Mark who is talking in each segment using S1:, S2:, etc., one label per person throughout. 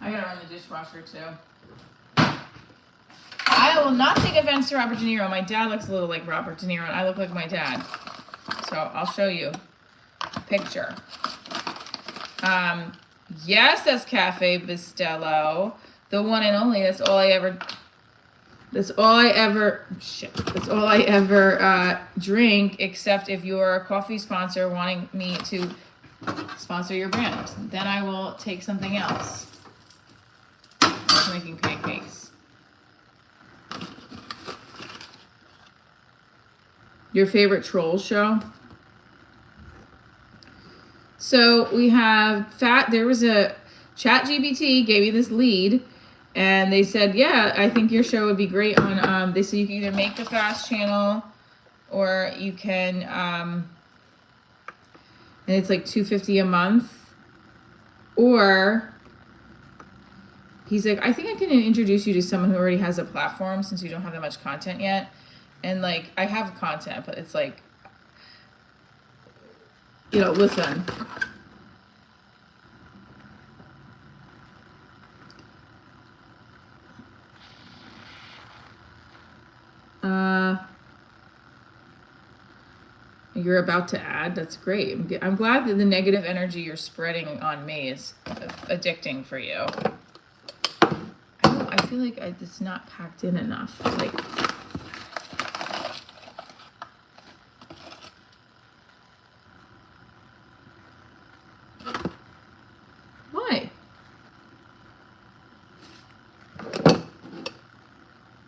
S1: I gotta run the dishwasher too. I will not take offense to Robert De Niro. My dad looks a little like Robert De Niro, and I look like my dad. So I'll show you a picture. Yes, that's Cafe Bustelo, the one and only. That's all I ever drink, except if you're a coffee sponsor wanting me to sponsor your brand. Then I will take something else. I'm making pancakes. Your favorite troll show? So we have there was a ChatGPT gave you this lead, and they said, yeah, I think your show would be great on, they said you can either make the fast channel, or you can, and it's like $2.50 a month, or he's like, I think I can introduce you to someone who already has a platform since you don't have that much content yet. And like, I have content, but it's like, you know, listen. You're about to add? That's great. I'm glad that the negative energy you're spreading on me is addicting for you. I feel like it's not packed in enough. Like, why?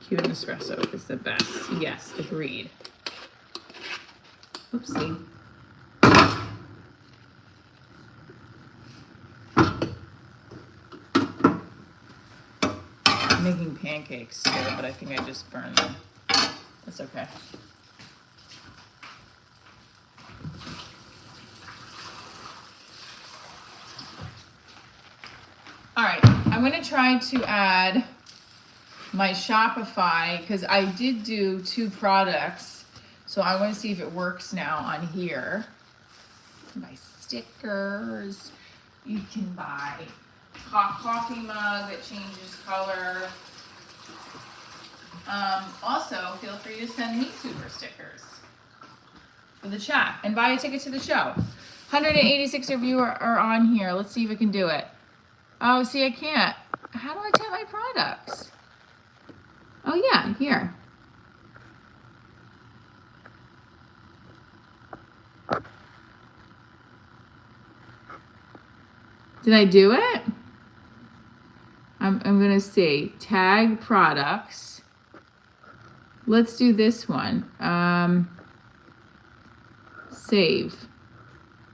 S1: Cuban espresso is the best. Yes, agreed. Oopsie. I'm making pancakes too, but I think I just burned them. That's okay. All right, I'm gonna try to add my Shopify, because I did do 2 products. So I want to see if it works now on here. You can buy stickers. You can buy hot coffee mug that changes color. Also, feel free to send me super stickers for the chat and buy a ticket to the show. 186 of you are on here. Let's see if I can do it. Oh, see, I can't. How do I tell my products? Oh, yeah, here. Did I do it? I'm gonna see. Tag products. Let's do this one. Save.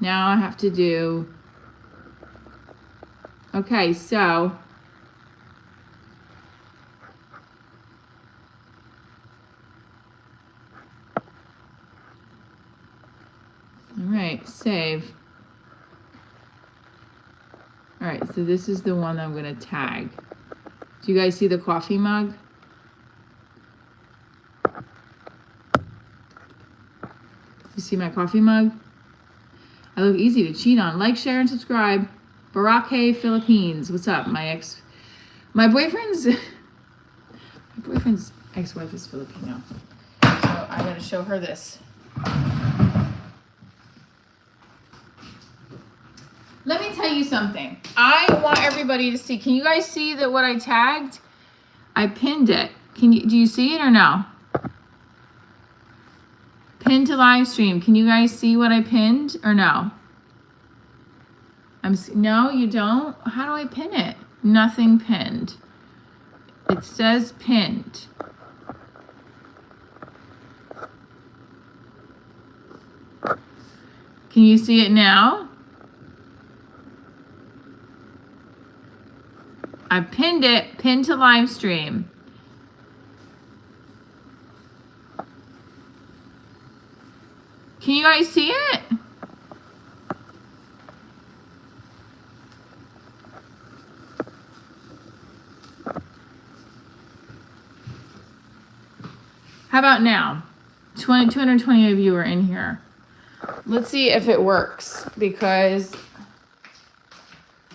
S1: Now I have to do. Okay, so. All right, save. All right, so this is the one that I'm gonna tag. Do you guys see the coffee mug? You see my coffee mug? I look easy to cheat on. Like, share, and subscribe. Barake Philippines. What's up? My boyfriend's ex-wife is Filipino. So I'm gonna show her this. Let me tell you something. I want everybody to see. Can you guys see that what I tagged? I pinned it. Do you see it or no? Pinned to live stream. Can you guys see what I pinned or no? No, you don't? How do I pin it? Nothing pinned. It says pinned. Can you see it now? I pinned it, pinned to live stream. Can you guys see it? How about now? 220 of you are in here. Let's see if it works, because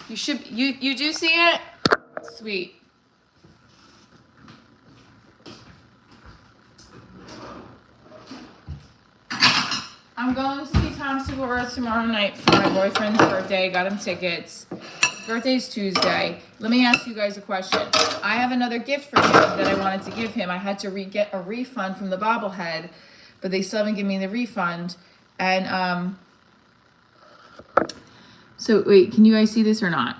S1: you do see it? Sweet. I'm going to see Tom Segura tomorrow night for my boyfriend's birthday. Got him tickets. His birthday's Tuesday. Let me ask you guys a question. I have another gift for him that I wanted to give him. I had to get a refund from the bobblehead, but they still haven't given me the refund. And so wait, can you guys see this or not?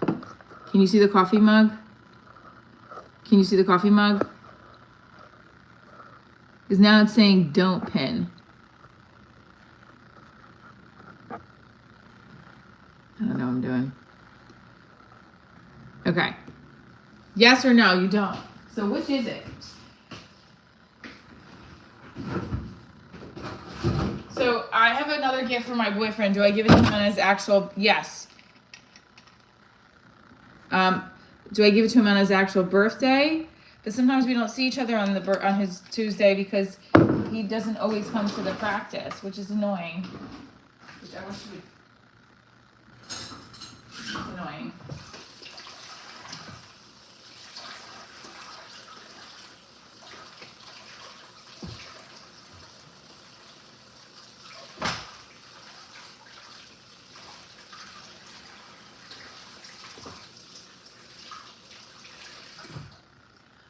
S1: Can you see the coffee mug? Can you see the coffee mug? Because now it's saying don't pin. I don't know what I'm doing. Okay. Yes or no, you don't. So which is it? So I have another gift for my boyfriend. Do I give it to him on his actual, yes. Do I give it to him on his actual birthday? But sometimes we don't see each other on his Tuesday because he doesn't always come to the practice, which is annoying. Which I wish he would. It's annoying.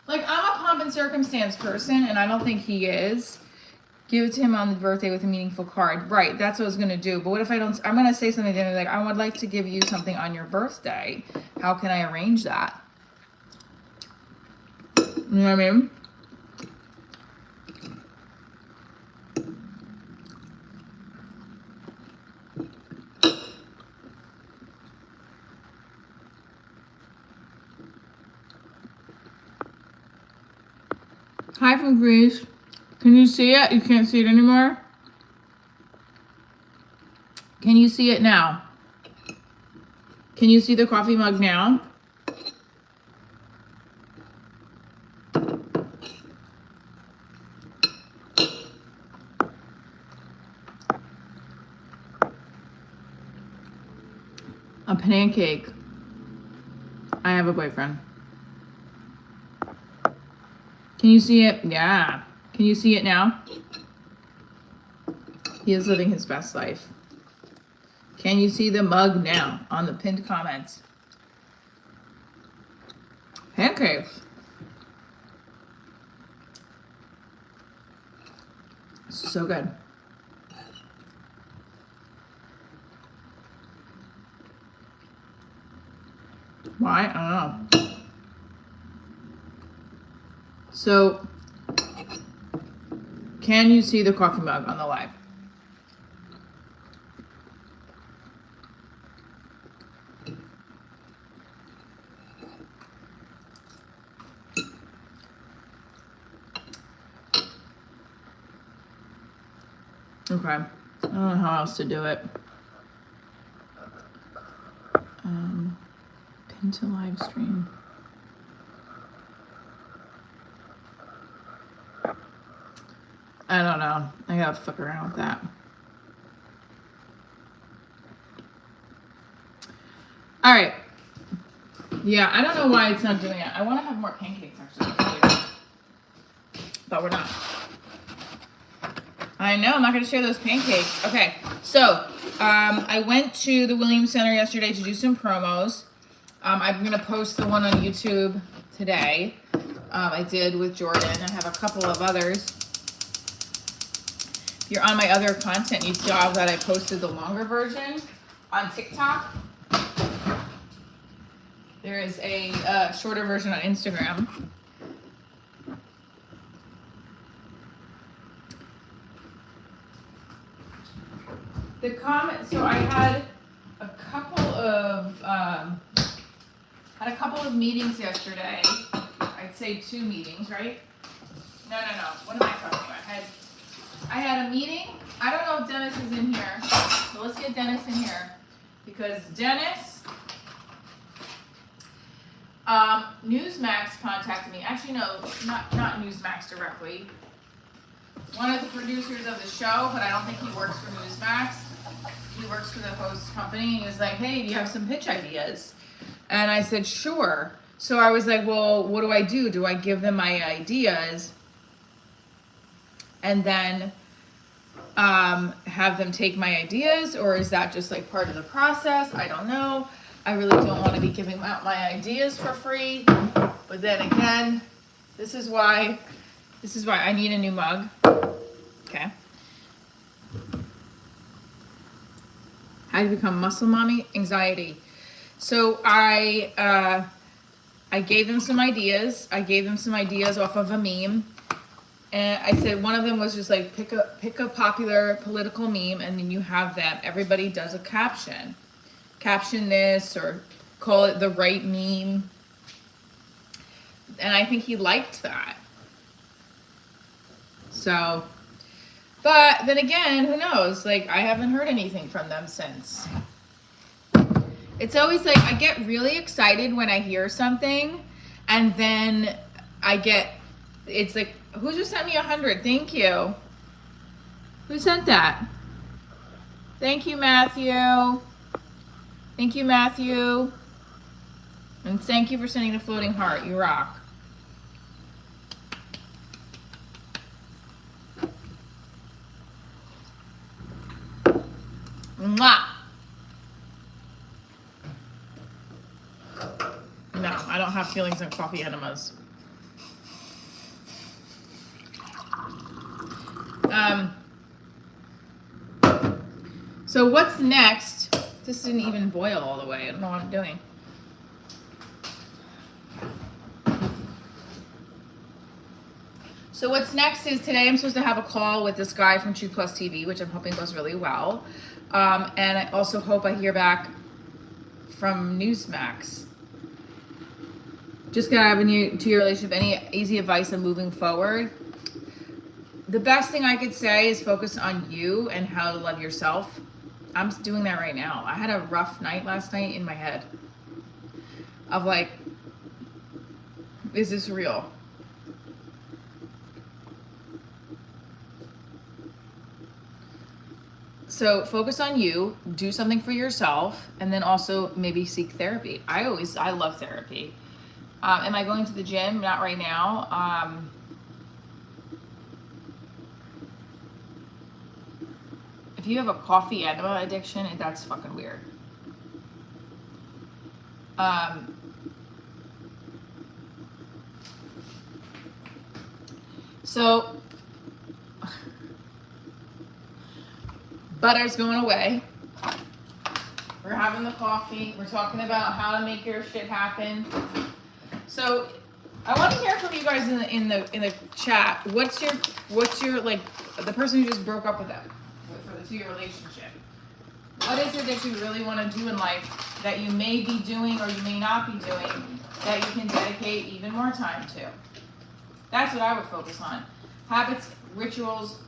S1: Like, I'm a pomp and circumstance person, and I don't think he is. Give it to him on the birthday with a meaningful card. Right, that's what I was going to do. But what if I don't? I'm going to say something to him like, I would like to give you something on your birthday. How can I arrange that? You know what I mean? Hi from Greece. Can you see it? You can't see it anymore? Can you see it now? Can you see the coffee mug now? A pancake. I have a boyfriend. Can you see it? Yeah. Can you see it now? He is living his best life. Can you see the mug now on the pinned comments? Pancakes. This is so good. Why? I don't know. So, can you see the coffee mug on the live? Okay. I don't know how else to do it. Pin to live stream. I don't know. I gotta fuck around with that. All right. Yeah, I don't know why it's not doing it. I want to have more pancakes actually, but we're not. I know. I'm not gonna share those pancakes. Okay. So I went to the Williams Center yesterday to do some promos. I'm gonna post the one on YouTube today. I did with Jordan. I have a couple of others. If you're on my other content, you saw that I posted the longer version on TikTok. There is a shorter version on Instagram. The comment. So I had a couple of meetings yesterday. I'd say 2 meetings, right? No. What am I talking about? I had a meeting. I don't know if Dennis is in here. So let's get Dennis in here. Because Dennis, Newsmax contacted me. Actually, no, not Newsmax directly. One of the producers of the show, but I don't think he works for Newsmax. He works for the host company. And he was like, hey, do you have some pitch ideas? And I said, sure. So I was like, well, what do I do? Do I give them my ideas and then have them take my ideas, or is that just like part of the process? I don't know. I really don't want to be giving out my ideas for free. But then again, this is why I need a new mug. Okay. How to become muscle mommy? Anxiety. So I gave them some ideas. I gave them some ideas off of a meme. And I said one of them was just like pick a popular political meme, and then you have them. Everybody does a caption. Caption this or call it the right meme. And I think he liked that. So, but then again, who knows? Like, I haven't heard anything from them since. It's always like, I get really excited when I hear something, and then it's like, who just sent me 100? Thank you. Who sent that? Thank you, Matthew. Thank you, Matthew. And thank you for sending the floating heart. You rock. Mwah. No, I don't have feelings on coffee enemas. So what's next? This didn't even boil all the way. I don't know what I'm doing. So what's next is today I'm supposed to have a call with this guy from True Plus TV, which I'm hoping goes really well. And I also hope I hear back from Newsmax. Just gonna have to your relationship, any easy advice on moving forward? The best thing I could say is focus on you and how to love yourself. I'm doing that right now. I had a rough night last night in my head of like, is this real? So focus on you, do something for yourself, and then also maybe seek therapy. I love therapy. Am I going to the gym? Not right now. If you have a coffee enema addiction, that's fucking weird. So butter's going away. We're having the coffee. We're talking about how to make your shit happen. So I want to hear from you guys in the chat. What's your like the person who just broke up with them for the 2-year relationship? What is it that you really want to do in life that you may be doing or you may not be doing that you can dedicate even more time to? That's what I would focus on. Habits, rituals.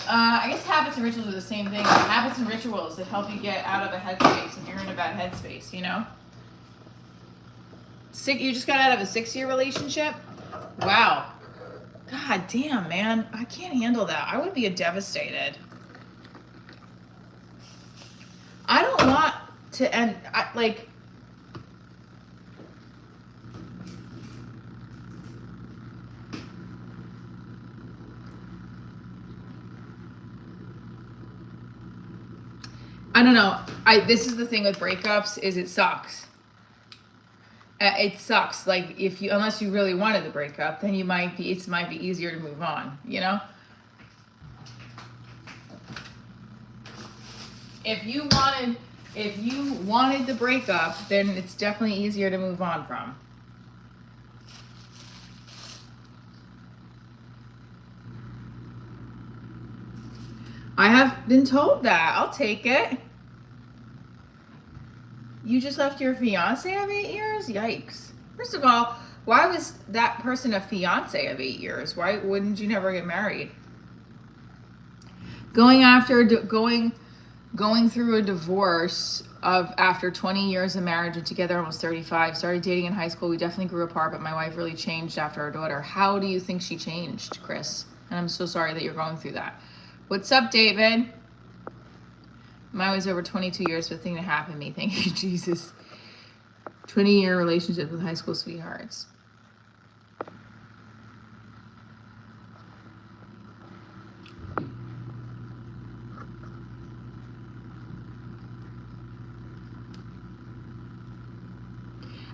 S1: I guess habits and rituals are the same thing. Habits and rituals that help you get out of a headspace when you're in a bad headspace, you know? You just got out of a 6-year relationship? Wow. God damn, man. I can't handle that. I would be devastated. I don't want to end, I don't know. This is the thing with breakups is it sucks. It sucks. Like unless you really wanted the breakup, then it might be easier to move on, you know? If you wanted the breakup, then it's definitely easier to move on from. I have been told that. I'll take it. You just left your fiance of 8 years? Yikes. First of all, why was that person a fiance of 8 years? Why wouldn't you never get married? Going through a divorce after 20 years of marriage and together almost 35, started dating in high school. We definitely grew apart, but my wife really changed after our daughter. How do you think she changed, Chris? And I'm so sorry that you're going through that. What's up, David? Mine was over 22 years, but the thing that happened to me, thank you, Jesus. 20-year relationship with high school sweethearts.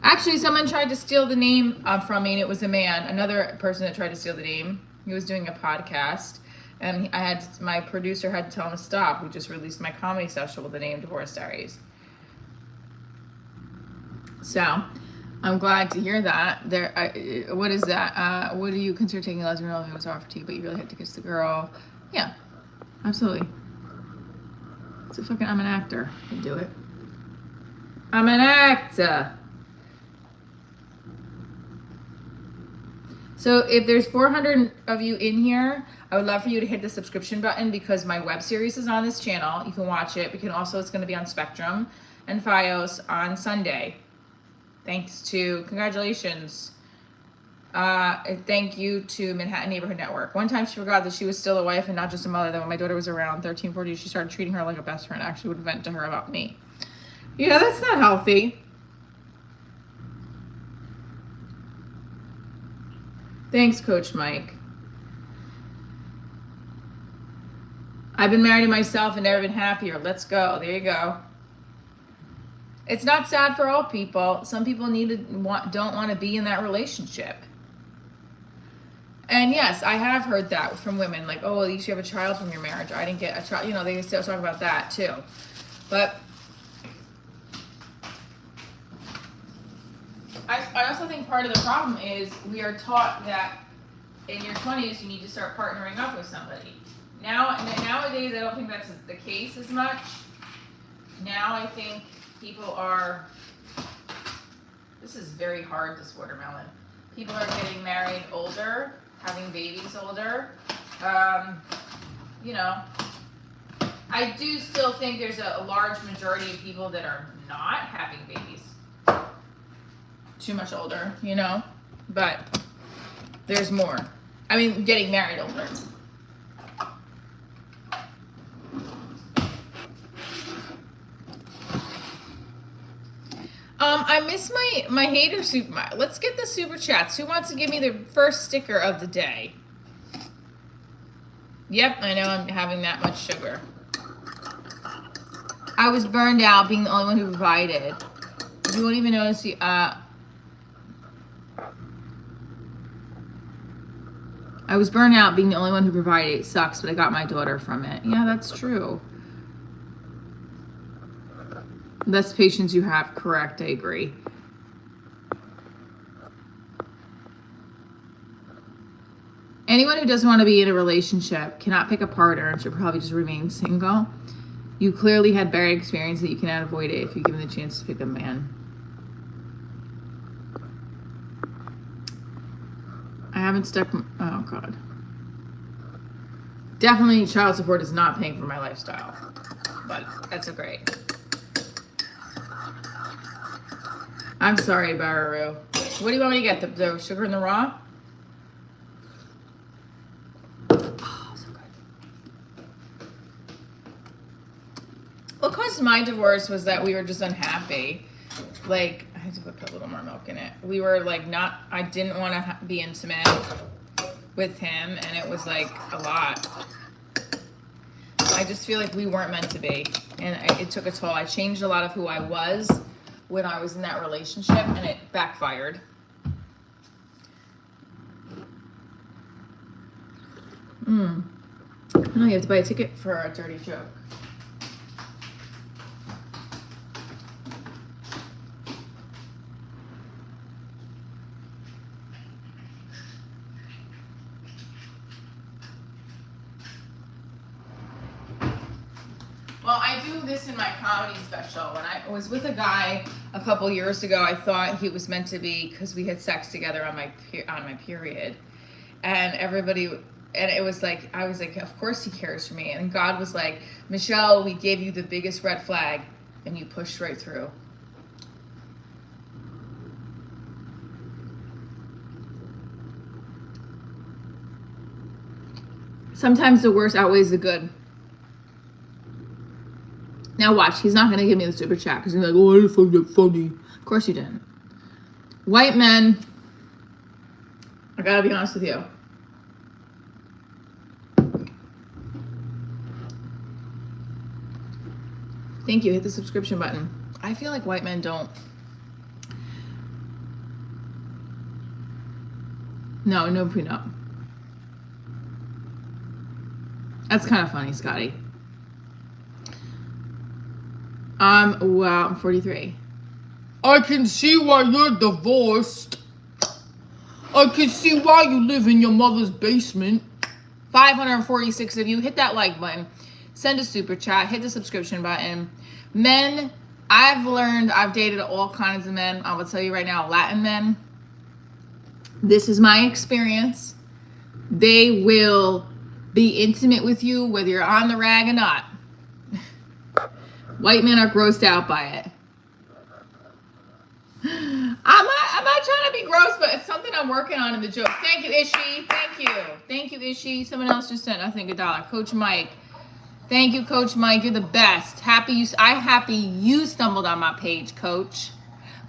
S1: Actually, someone tried to steal the name from me, and it was a man. Another person that tried to steal the name. He was doing a podcast, and my producer had to tell him to stop. We just released my comedy special with the name Diaries. So, I'm glad to hear that. What is that? What do you consider taking a lesbian role if it was offered to you, but you really had to kiss the girl? Yeah, absolutely. I'm an actor. I can do it. I'm an actor. So if there's 400 of you in here, I would love for you to hit the subscription button because my web series is on this channel. You can watch it. It's going to be on Spectrum and Fios on Sunday. Congratulations. Thank you to Manhattan Neighborhood Network. One time she forgot that she was still a wife and not just a mother. That when my daughter was around 13, 14, she started treating her like a best friend. I actually would vent to her about me. Yeah, that's not healthy. Thanks, Coach Mike. I've been married to myself and never been happier. Let's go. There you go. It's not sad for all people. Some people don't want to be in that relationship. And yes, I have heard that from women, like, oh, at least you have a child from your marriage. Or I didn't get a child. They still talk about that too. But I also think part of the problem is we are taught that in your 20s you need to start partnering up with somebody. Nowadays I don't think that's the case as much. Now I think people are, this is very hard, this watermelon. People are getting married older, having babies older. I do still think there's a large majority of people that are not having babies too much older, but there's more. Getting married older. I miss my hater super. Let's get the super chats. Who wants to give me the first sticker of the day? Yep, I know I'm having that much sugar. I was burned out being the only one who provided. You won't even notice the I was burned out being the only one who provided. It sucks, but I got my daughter from it. Yeah, that's true. Less patience you have, correct, I agree. Anyone who doesn't want to be in a relationship cannot pick a partner and should probably just remain single. You clearly had bad experience that you cannot avoid it if you're given the chance to pick a man. I haven't stuck, oh God. Definitely child support is not paying for my lifestyle, but that's great. I'm sorry, Bararu. What do you want me to get? The sugar in the raw? Oh, so good. What caused my divorce was that we were just unhappy. Like, I had to put a little more milk in it. We were like I didn't want to be intimate with him, and it was like a lot. I just feel like we weren't meant to be, and it took a toll. I changed a lot of who I was when I was in that relationship, and it backfired. I know you have to buy a ticket for a dirty joke. Well, I do this in my comedy special. When I was with a guy a couple years ago, I thought he was meant to be because we had sex together on my period, and it was like, I was like, of course he cares for me, and God was like, Michelle, we gave you the biggest red flag, and you pushed right through. Sometimes the worst outweighs the good. Now watch, he's not gonna give me the super chat because he's like, oh, I didn't find that funny. Of course you didn't. White men, I gotta be honest with you. Thank you, hit the subscription button. I feel like white men don't. No prenup. That's kind of funny, Scotty. Well, I'm 43. I can see why you're divorced. I can see why you live in your mother's basement. 546 of you, hit that like button. Send a super chat, hit the subscription button. Men, I've dated all kinds of men. I will tell you right now, Latin men. This is my experience. They will be intimate with you whether you're on the rag or not. White men are grossed out by it. I'm not trying to be gross, but it's something I'm working on in the joke. Thank you, Ishi. Thank you, Ishi. Someone else just sent, I think, $1. Coach Mike. Thank you, Coach Mike. You're the best. Happy you stumbled on my page, Coach.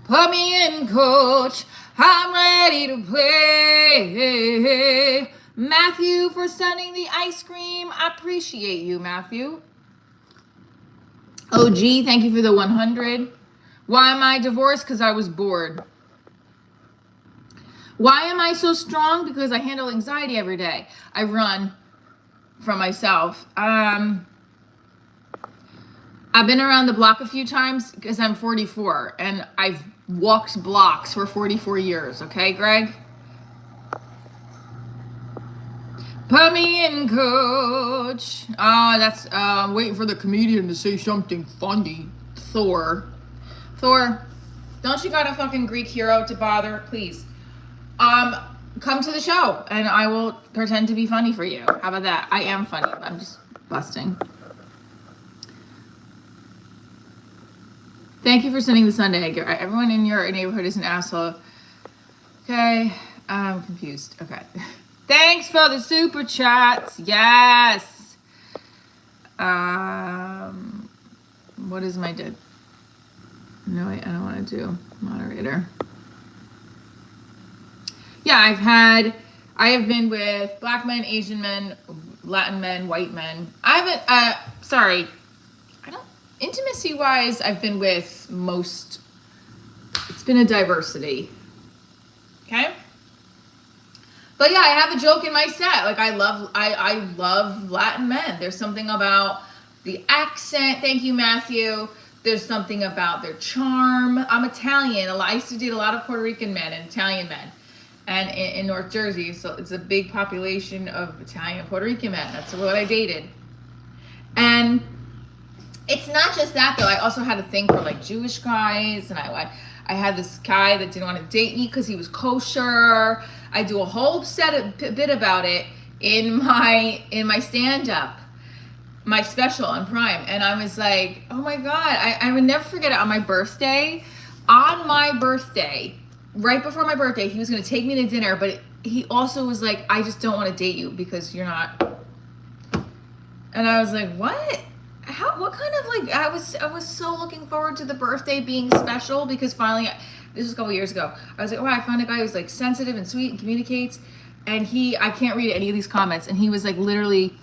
S1: Put me in, Coach. I'm ready to play. Matthew for sending the ice cream. I appreciate you, Matthew. OG, thank you for the 100. Why am I divorced? Because I was bored. Why am I so strong? Because I handle anxiety every day. I run from myself. I've been around the block a few times because I'm 44 and I've walked blocks for 44 years. Okay, Greg? Put me in, Coach. Oh, that's, I'm waiting for the comedian to say something funny. Thor, don't you got a fucking Greek hero to bother? Please. Come to the show and I will pretend to be funny for you. How about that? I am funny, but I'm just busting. Thank you for sending the Sunday. Everyone in your neighborhood is an asshole. Okay, I'm confused. Okay. Thanks for the super chats. Yes. What is my dead? No, I don't want to do moderator. Yeah, I have been with black men, Asian men, Latin men, white men. Intimacy-wise, I've been with most, it's been a diversity. Okay? But yeah, I have a joke in my set. Like I love Latin men. There's something about the accent. Thank you, Matthew. There's something about their charm. I'm Italian. I used to date a lot of Puerto Rican men and Italian men. And in North Jersey, so it's a big population of Italian and Puerto Rican men. That's what I dated. And it's not just that though. I also had a thing for like Jewish guys, and I had this guy that didn't want to date me because he was kosher. I do a whole bit about it in my stand-up, my special on Prime, and I was like, oh my god, I would never forget it. On my birthday, right before my birthday, he was going to take me to dinner, but he also was like, I just don't want to date you because you're not. And I was like, what? What kind of like, I was so looking forward to the birthday being special because finally, this was a couple years ago, I was like, oh, I found a guy who's like sensitive and sweet and communicates, and I can't read any of these comments, and he was like literally,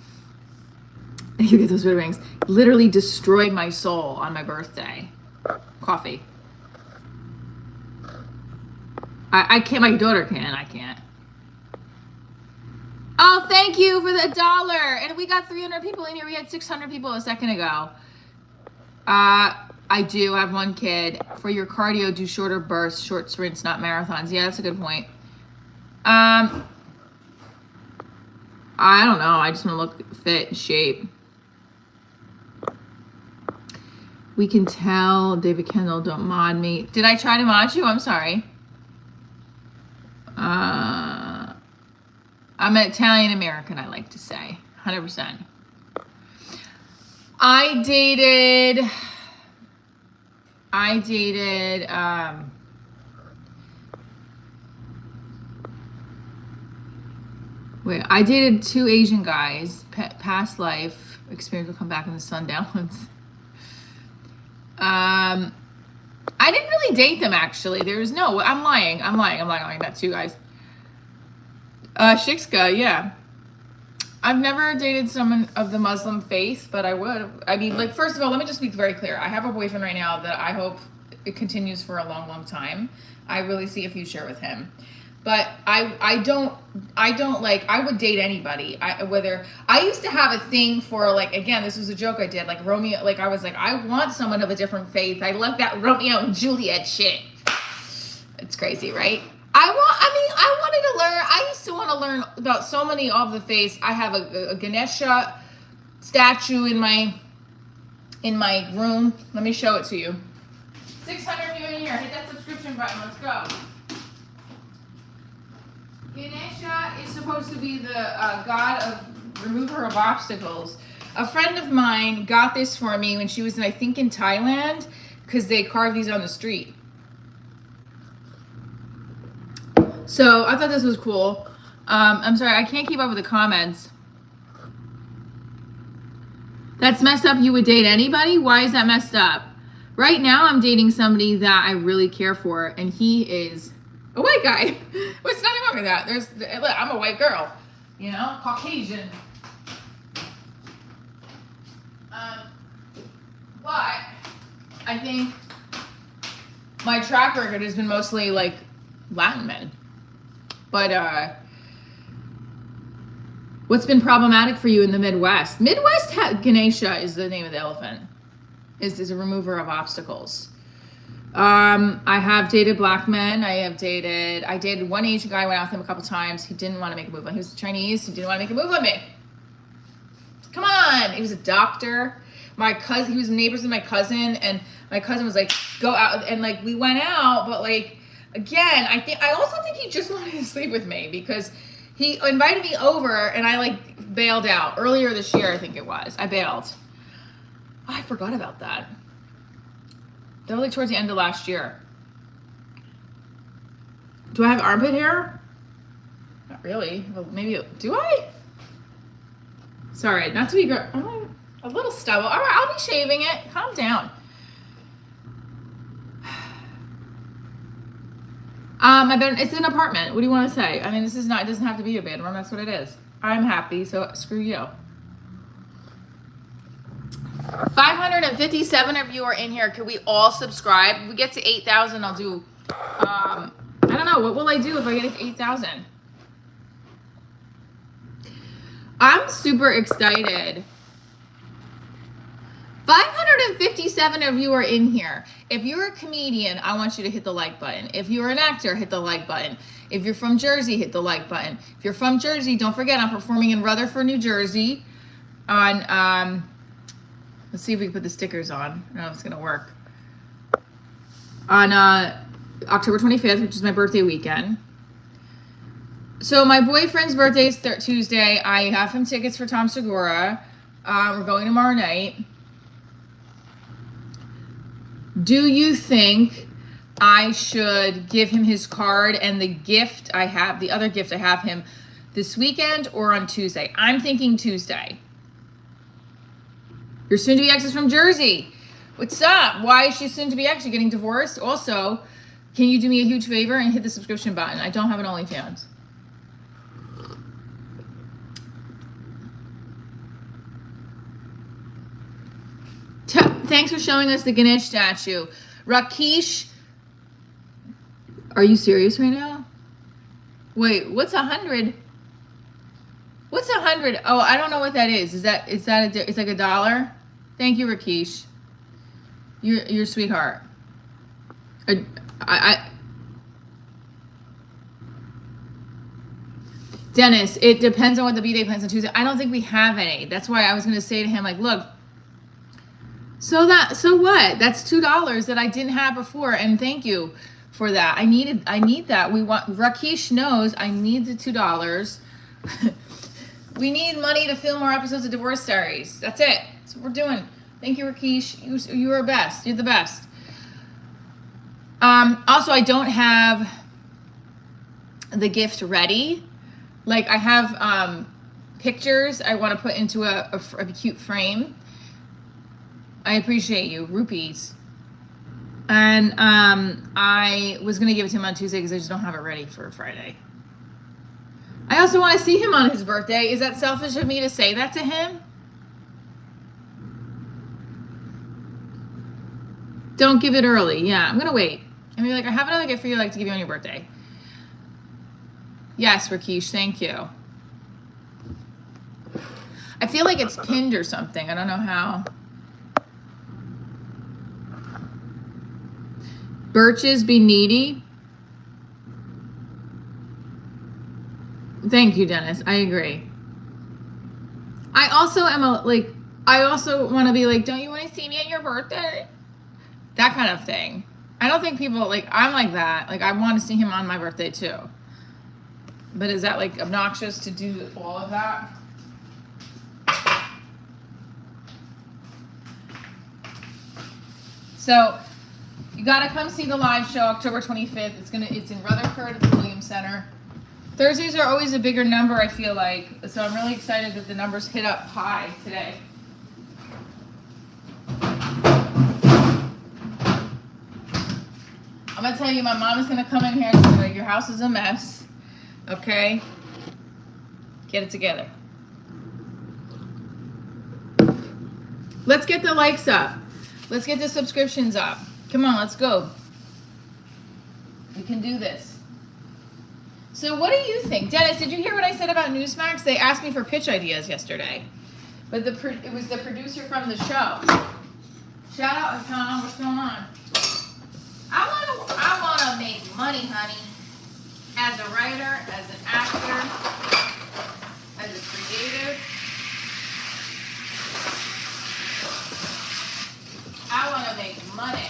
S1: you get those weird rings, literally destroyed my soul on my birthday. Coffee. I can't, my daughter can, I can't. Oh, thank you for the $1. And we got 300 people in here. We had 600 people a second ago. I do have one kid. For your cardio, do shorter bursts, short sprints, not marathons. Yeah, that's a good point. I don't know. I just want to look fit, shape. We can tell. David Kendall, don't mod me. Did I try to mod you? I'm sorry. I'm an Italian American, I like to say. 100%. I dated I dated 2 Asian guys. Past life experience will come back in the sun downwards. I didn't really date them, actually. There's no, I'm lying. That's you guys. Shikska, yeah. I've never dated someone of the Muslim faith, but I would. I mean, like, first of all, let me just be very clear. I have a boyfriend right now that I hope it continues for a long, long time. I really see a future with him. But I don't like, I would date anybody. I used to have a thing for, like, again, this was a joke I did, like Romeo, like I was like, I want someone of a different faith. I love that Romeo and Juliet shit. It's crazy, right? I wanted to learn, I used to want to learn about so many of the faiths. I have a Ganesha statue in my room. Let me show it to you. 600 of you in here, hit that subscription button, let's go. Ganesha is supposed to be the god of remover of obstacles. A friend of mine got this for me when she was, I think, in Thailand, because they carve these on the street. So I thought this was cool. I'm sorry, I can't keep up with the comments. That's messed up. You would date anybody? Why is that messed up? Right now, I'm dating somebody that I really care for, and he is a white guy. What's nothing wrong with that? Look, I'm a white girl, you know, Caucasian. But I think my track record has been mostly like Latin men. But what's been problematic for you in the Midwest? Ganesha is the name of the elephant. Is a remover of obstacles. I have dated black men. I dated one Asian guy. I went out with him a couple times. He didn't want to make a move on me. He was Chinese. He didn't want to make a move on me. Come on. He was a doctor. My cousin, he was neighbors with my cousin, and my cousin was like, go out, and like we went out, but like again, I also think he just wanted to sleep with me because he invited me over and I like bailed out earlier this year. I think it was. I bailed. I forgot about that. That was like towards the end of last year. Do I have armpit hair? Not really. Well, maybe, do I? Sorry, not to be a little stubble. All right, I'll be shaving it. Calm down. It's an apartment. What do you want to say? I mean, it doesn't have to be a bedroom. That's what it is. I'm happy, so screw you. 557 of you are in here. Could we all subscribe? If we get to 8,000, I'll do, I don't know. What will I do if I get to 8,000? I'm super excited. 557 of you are in here. If you're a comedian, I want you to hit the like button. If you're an actor, hit the like button. If you're from Jersey, hit the like button. If you're from Jersey, don't forget I'm performing in Rutherford, New Jersey on, let's see if we can put the stickers on. I don't know if it's going to work. On October 25th, which is my birthday weekend. So my boyfriend's birthday is Tuesday. I have him tickets for Tom Segura. We're going tomorrow night. Do you think I should give him his card and the other gift I have him this weekend or on Tuesday? I'm thinking Tuesday. Your soon-to-be ex is from Jersey. What's up? Why is she soon-to-be ex? You getting divorced? Also, can you do me a huge favor and hit the subscription button? I don't have an OnlyFans. Thanks for showing us the Ganesh statue. Rakesh, are you serious right now? Wait, what's 100? What's 100? Oh, I don't know what that is. Is that it's like $1? Thank you, Rakesh. You're a sweetheart. Dennis, it depends on what the B-Day plans on Tuesday. I don't think we have any. That's why I was going to say to him, like, look, so what? That's $2 that I didn't have before, and thank you for that. I need that. Rakesh knows I need the $2. We need money to film more episodes of Divorce Diaries. That's it. That's what we're doing. Thank you, Rakesh. You are best. You're the best. Also, I don't have the gift ready. Like, I have pictures I want to put into a cute frame. I appreciate you. Rupees. And I was going to give it to him on Tuesday because I just don't have it ready for Friday. I also want to see him on his birthday. Is that selfish of me to say that to him? Don't give it early. Yeah, I'm going to wait. I'm going to be like, I have another gift for you I'd like to give you on your birthday. Yes, Rakesh, thank you. I feel like it's pinned or something. I don't know how. Birches be needy. Thank you, Dennis. I agree. I also am I also want to be like, don't you want to see me at your birthday? That kind of thing. I don't think people, I'm like that. Like, I want to see him on my birthday too. But is that like obnoxious to do all of that? So you gotta come see the live show October 25th. It's in Rutherford at the Williams Center. Thursdays are always a bigger number, I feel like. So I'm really excited that the numbers hit up high today. I'm gonna tell you, my mom is gonna come in here and be like, your house is a mess. Okay? Get it together. Let's get the likes up. Let's get the subscriptions up. Come on, let's go. We can do this. So what do you think? Dennis, did you hear what I said about Newsmax? They asked me for pitch ideas yesterday. But it was the producer from the show. Shout out to Tom. What's going on? I wanna make money, honey. As a writer, as an actor, as a creative. I want to make money.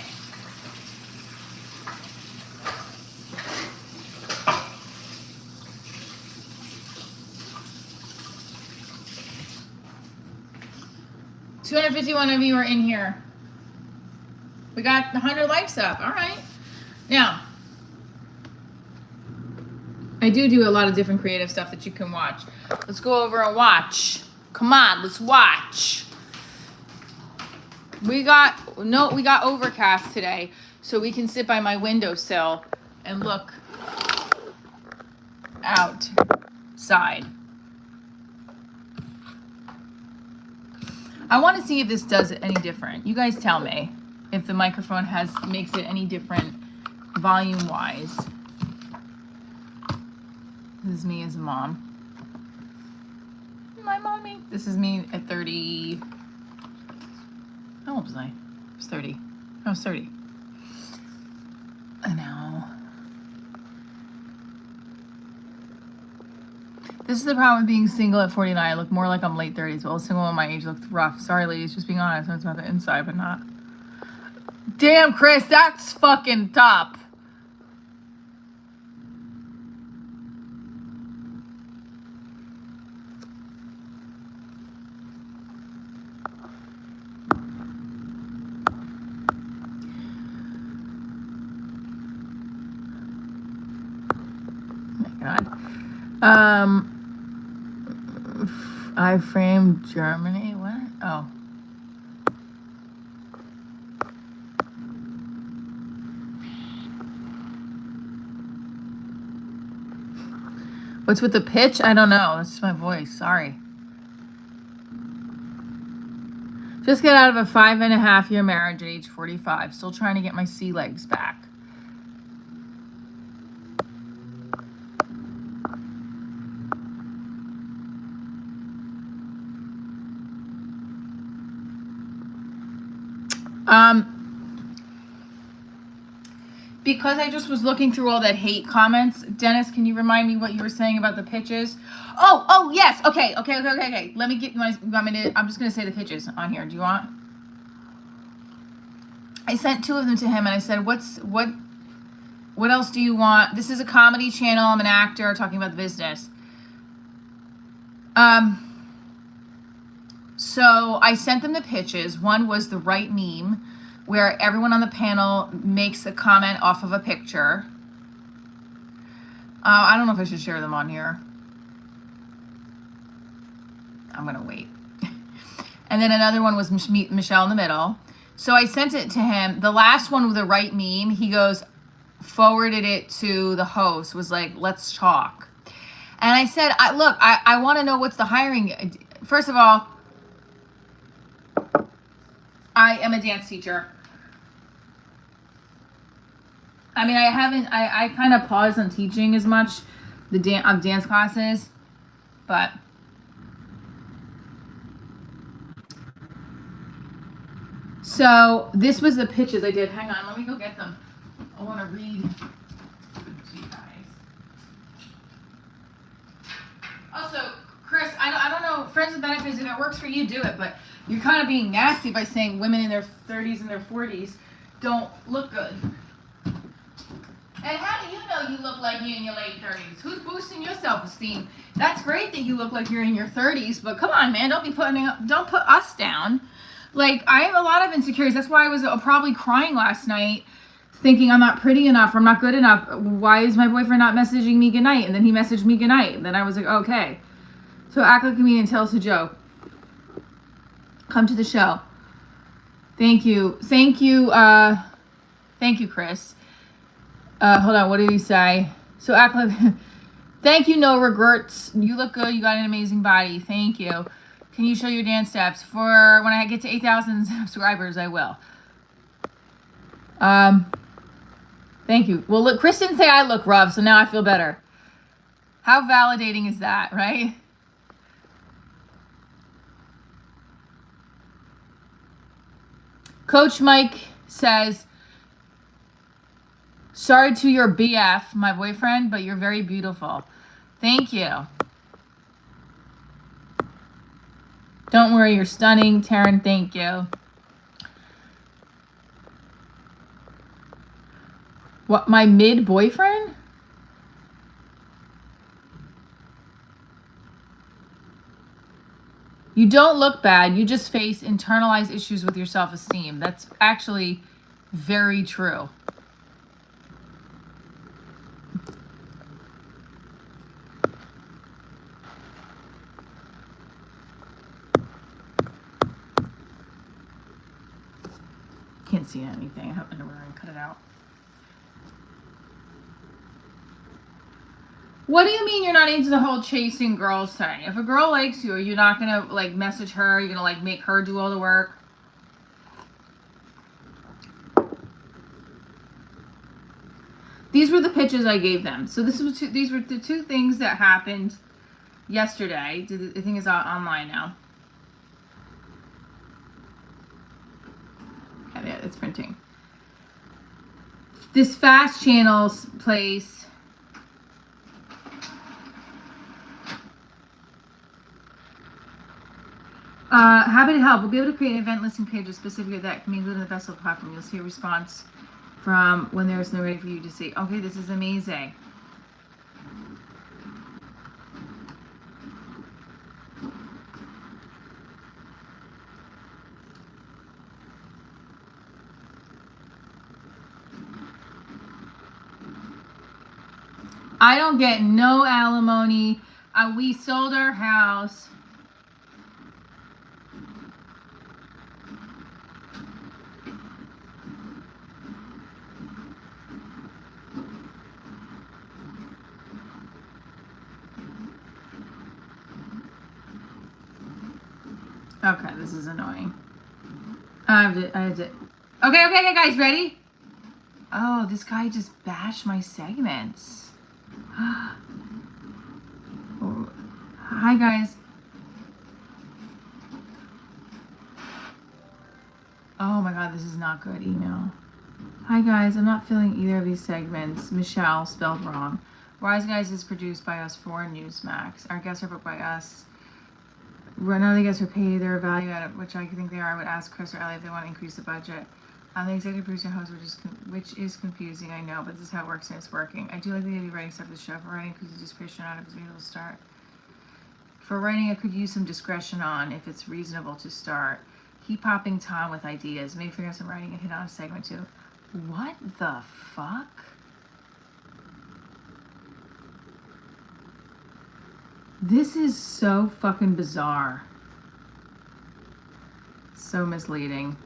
S1: $251 of you are in here. We got 100 likes up. All right. Now, I do a lot of different creative stuff that you can watch. Let's go over and watch. Come on, let's watch. We got overcast today, so we can sit by my windowsill and look outside. I want to see if this does it any different. You guys tell me if the microphone makes it any different volume-wise. This is me as a mom. My mommy. This is me at 30. How old was I? I was 30. I was 30. I know. This is the problem with being single at 49. I look more like I'm late 30s. Well, single at my age looks rough. Sorry, ladies. Just being honest. That's about the inside, but not. Damn, Chris. That's fucking top. I framed Germany. What? Oh. What's with the pitch? I don't know. That's just my voice. Sorry. Just got out of a 5.5-year marriage at age 45. Still trying to get my sea legs back. Because I just was looking through all that hate comments, Dennis, can you remind me what you were saying about the pitches? Oh, yes. Okay. Let me get you. I'm just going to say the pitches on here. Do you want? I sent 2 of them to him and I said, what else do you want? This is a comedy channel. I'm an actor talking about the business. So I sent them the pitches. One was the right meme, where everyone on the panel makes a comment off of a picture. I don't know if I should share them on here. I'm gonna wait. And then another one was Michelle in the middle. So I sent it to him. The last one with the right meme, he goes, forwarded it to the host, was like, let's talk. And I said, I want to know what's the hiring. First of all, I am a dance teacher. I mean, I kind of paused on teaching as much of dance classes, but so this was the pitches I did. Hang on, let me go get them. I want to read to you guys. Also, Chris, I don't know, Friends with Benefits, if it works for you, do it, but you're kind of being nasty by saying women in their 30s and their 40s don't look good. And how do you know you look like you're in your late 30s? Who's boosting your self-esteem? That's great that you look like you're in your 30s, but come on, man, don't put us down. Like, I have a lot of insecurities. That's why I was probably crying last night, thinking I'm not pretty enough or I'm not good enough. Why is my boyfriend not messaging me goodnight? And then he messaged me goodnight. And then I was like, okay. So act like a comedian, tell us a joke. Come to the show. Thank you. Thank you, Chris. Hold on, what did he say? So act like, thank you, no regrets. You look good, you got an amazing body. Thank you. Can you show your dance steps? For when I get to 8,000 subscribers, I will. Thank you. Well, look, Chris didn't say I look rough, so now I feel better. How validating is that, right? Coach Mike says, sorry to your BF, my boyfriend, but you're very beautiful. Thank you. Don't worry, you're stunning. Taryn, thank you. What, my mid-boyfriend? You don't look bad. You just face internalized issues with your self-esteem. That's actually very true. Can't see anything. I don't know where I cut it out. What do you mean you're not into the whole chasing girls thing? If a girl likes you, are you not gonna like message her? You're gonna like make her do all the work? These were the pitches I gave them. So these were the two things that happened yesterday. I think it's online now. Yeah, it's printing. This fast channels place. Happy to help. We'll be able to create an event listing page specifically that can be included in the festival platform. You'll see a response from when there is no way for you to see. Okay, this is amazing. I don't get no alimony. We sold our house. Okay, this is annoying. I have to. Okay, guys, ready? Oh, this guy just bashed my segments. Oh. Hi, guys. Oh my God, this is not good email. Hi, guys. I'm not feeling either of these segments. Michelle, spelled wrong. Wise Guys is produced by us for Newsmax. Our guests are booked by us. None of the guests are paid their value at it, which I think they are. I would ask Chris or Ellie if they want to increase the budget. I'm the executive producer and host, which is confusing, I know, but this is how it works and it's working. I do like the idea of writing stuff for the show. For writing, could you discretion on it because we will start. For writing, I could use some discretion on if it's reasonable to start. Keep popping Tom with ideas. Maybe figure out some writing and hit on a segment too. What the fuck? This is so fucking bizarre. So misleading.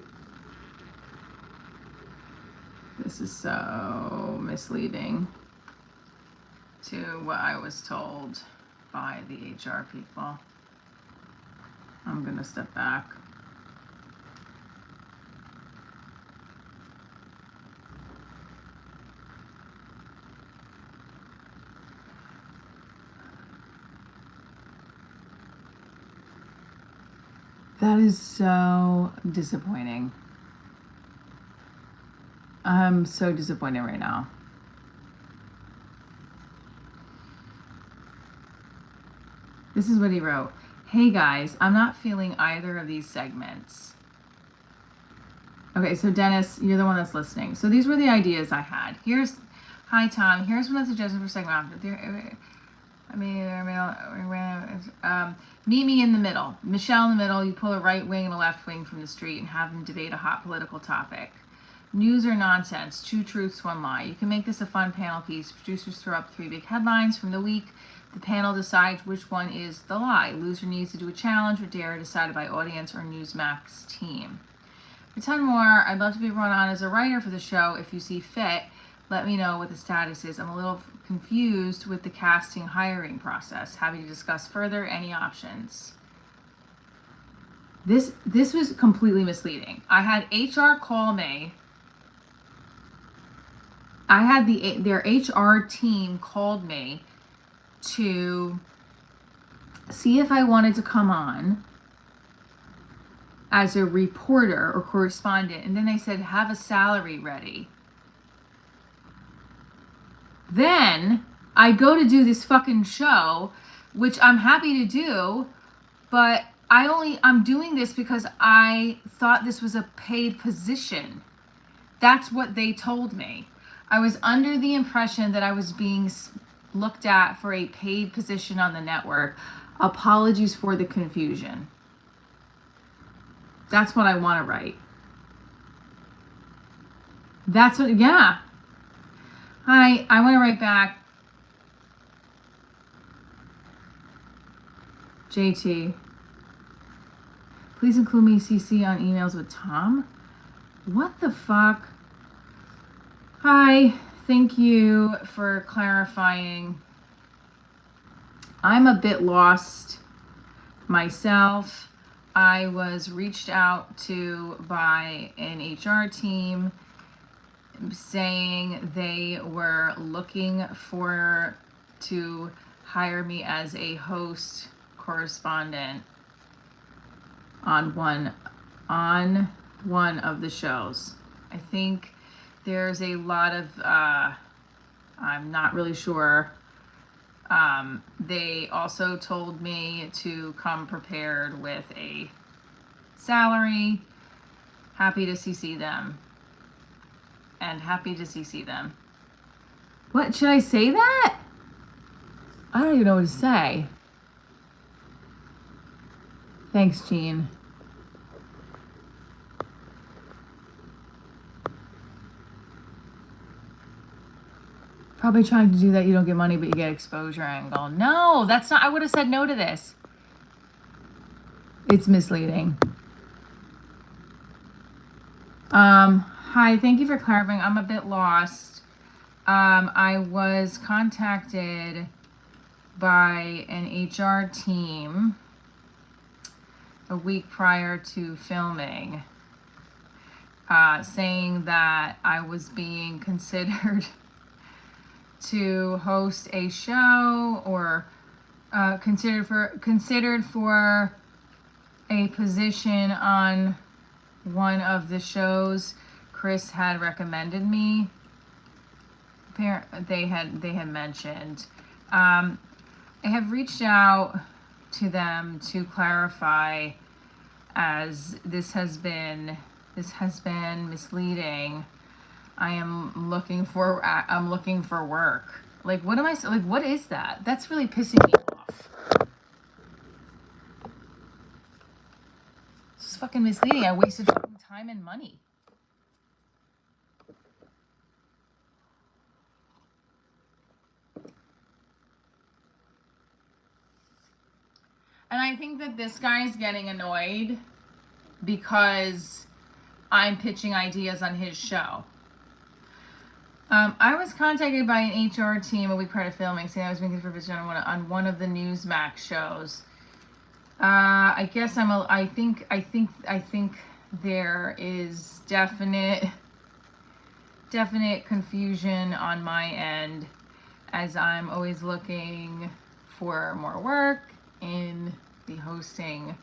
S1: This is so misleading to what I was told by the HR people. I'm gonna step back. That is so disappointing. I'm so disappointed right now. This is what he wrote. Hey guys, I'm not feeling either of these segments. Okay, so Dennis, you're the one that's listening. So these were the ideas I had. Hi Tom, here's one suggestion for segment after. Meet me in the middle. Michelle in the middle. You pull a right wing and a left wing from the street and have them debate a hot political topic. News or nonsense. 2 truths, 1 lie. You can make this a fun panel piece. Producers throw up 3 big headlines from the week. The panel decides which one is the lie. Loser needs to do a challenge or dare decided by audience or Newsmax team. For 10 more, I'd love to be brought on as a writer for the show if you see fit. Let me know what the status is. I'm a little confused with the casting hiring process. Happy to discuss further any options. This was completely misleading. I had HR call me. I had their HR team called me to see if I wanted to come on as a reporter or correspondent, and then they said have a salary ready. Then I go to do this fucking show, which I'm happy to do, but I'm doing this because I thought this was a paid position. That's what they told me. I was under the impression that I was being looked at for a paid position on the network. Apologies for the confusion. That's what I want to write. That's what, yeah. Hi, I want to write back. JT, please include me CC on emails with Tom. What the fuck? Hi, thank you for clarifying. I'm a bit lost myself. I was reached out to by an HR team saying they were looking to hire me as a host correspondent on one of the shows. I think there's a lot of I'm not really sure. They also told me to come prepared with a salary. Happy to CC them. And happy to CC them. What, should I say that? I don't even know what to say. Thanks, Jean. Probably trying to do that, you don't get money, but you get exposure angle. No, that's not, I would have said no to this. It's misleading. Hi, thank you for clarifying. I'm a bit lost. I was contacted by an HR team a week prior to filming, saying that I was being considered to host a show or considered for a position on one of the shows Chris had recommended me. They had mentioned. I have reached out to them to clarify, as this has been misleading. I'm looking for work. Like, what am I, like, what is that? That's really pissing me off. This is fucking misleading. I wasted fucking time and money. And I think that this guy's getting annoyed because I'm pitching ideas on his show. I was contacted by an HR team a week prior to filming, saying I was making for a position on one of the Newsmax shows. I guess I think there is definite confusion on my end, as I'm always looking for more work in the hosting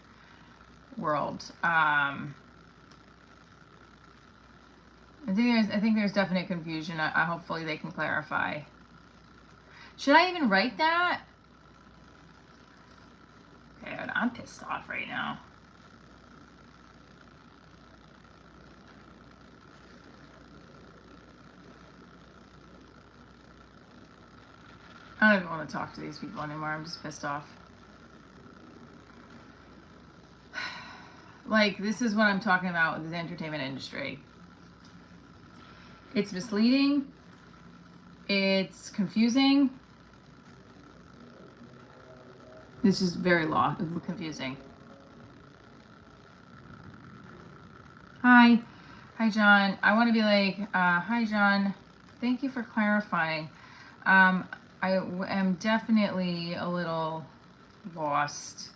S1: world. I think there's definite confusion. I hopefully they can clarify. Should I even write that? Okay, I'm pissed off right now. I don't even want to talk to these people anymore. I'm just pissed off. Like, this is what I'm talking about with the entertainment industry. It's misleading. It's confusing. It's just very confusing. Hi, John. I want to be like, hi, John. Thank you for clarifying. I am definitely a little lost.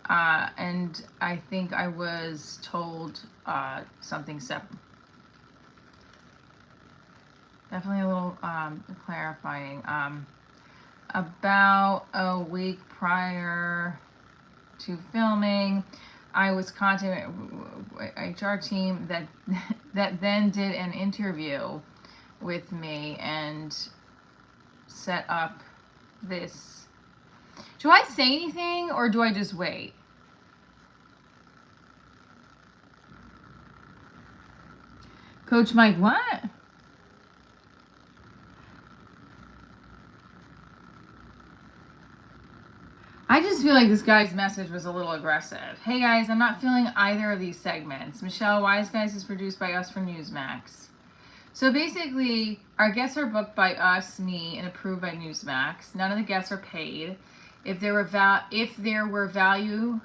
S1: And I think I was told something separate. Definitely a little clarifying. About a week prior to filming, I was contacted HR team that then did an interview with me and set up this. Do I say anything or do I just wait? Coach Mike, what? I just feel like this guy's message was a little aggressive. Hey guys, I'm not feeling either of these segments. Michelle, Wise Guys is produced by us for Newsmax. So basically, our guests are booked by us, me, and approved by Newsmax. None of the guests are paid. If there were value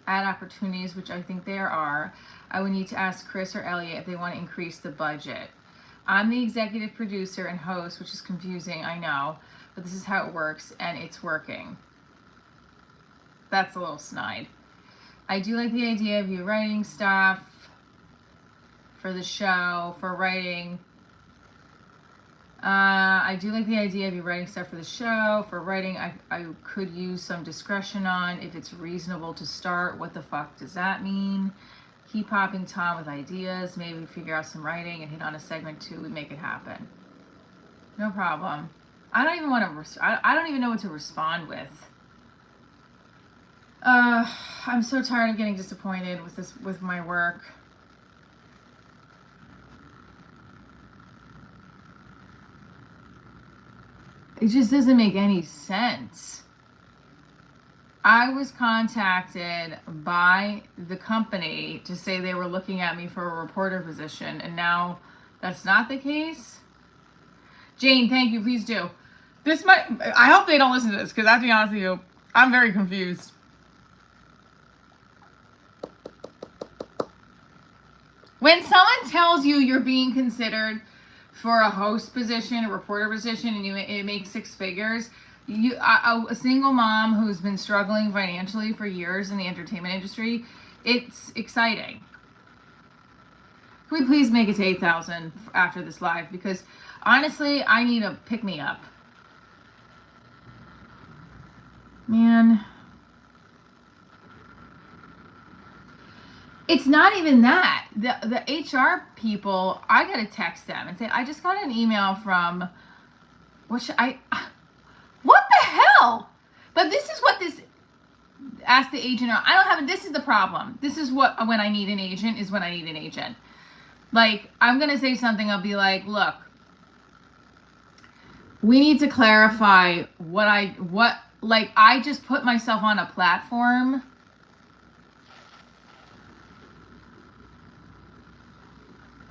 S1: add opportunities, which I think there are, I would need to ask Chris or Elliot if they want to increase the budget. I'm the executive producer and host, which is confusing, I know, but this is how it works, and it's working. That's a little snide. I do like the idea of you writing stuff for the show, for writing. I do like the idea of you writing stuff for the show. For writing, I could use some discretion on if it's reasonable to start. What the fuck does that mean? Keep popping Tom with ideas. Maybe figure out some writing and hit on a segment 2 and make it happen. No problem. I don't even want to. I don't even know what to respond with. I'm so tired of getting disappointed with my work. It just doesn't make any sense. I was contacted by the company to say they were looking at me for a reporter position, and now that's not the case. Jane, thank you. Please do. I hope they don't listen to this, because I have to be honest with you, I'm very confused. When someone tells you you're being considered for a host position, a reporter position, and it makes 6 figures, a single mom who's been struggling financially for years in the entertainment industry, it's exciting. Can we please make it to 8,000 after this live? Because honestly, I need a pick-me-up. Man. It's not even that. The HR people, I gotta text them and say, I just got an email from, what the hell? But this is what this, ask the agent, I don't have, this is the problem. This is what, when I need an agent, is when I need an agent. Like, I'm gonna say something, I'll be like, look, we need to clarify I just put myself on a platform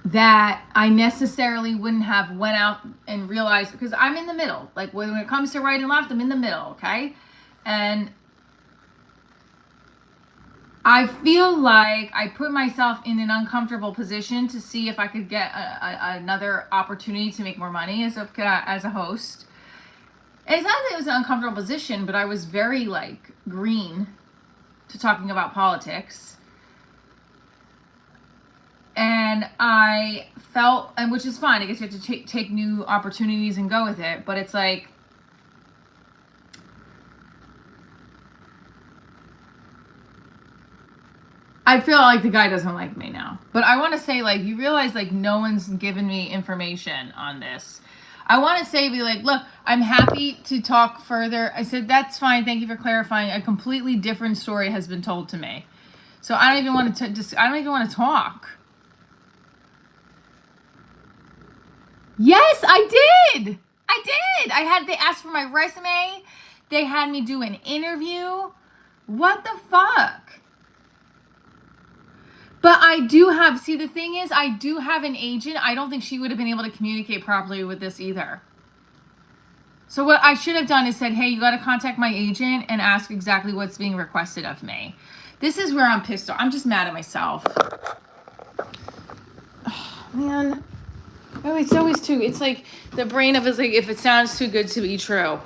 S1: that I necessarily wouldn't have went out and realized, because I'm in the middle. Like when it comes to right and left, I'm in the middle, okay? And I feel like I put myself in an uncomfortable position to see if I could get another opportunity to make more money as a host. It's not that it was an uncomfortable position, but I was very like green to talking about politics. And I felt, and which is fine, I guess you have to take new opportunities and go with it, but it's like, I feel like the guy doesn't like me now. But I want to say, like, you realize, like, no one's given me information on this. I want to say, be like, look, I'm happy to talk further. I said, that's fine. Thank you for clarifying. A completely different story has been told to me. So I don't even want to I don't even want to talk. Yes, I did. They asked for my resume. They had me do an interview. What the fuck? But I do have, see, the thing is, I do have an agent. I don't think she would have been able to communicate properly with this either. So what I should have done is said, hey, you got to contact my agent and ask exactly what's being requested of me. This is where I'm pissed off. I'm just mad at myself. Oh, man. Oh, it's always too, it's like the brain of it's like, if it sounds too good to be true.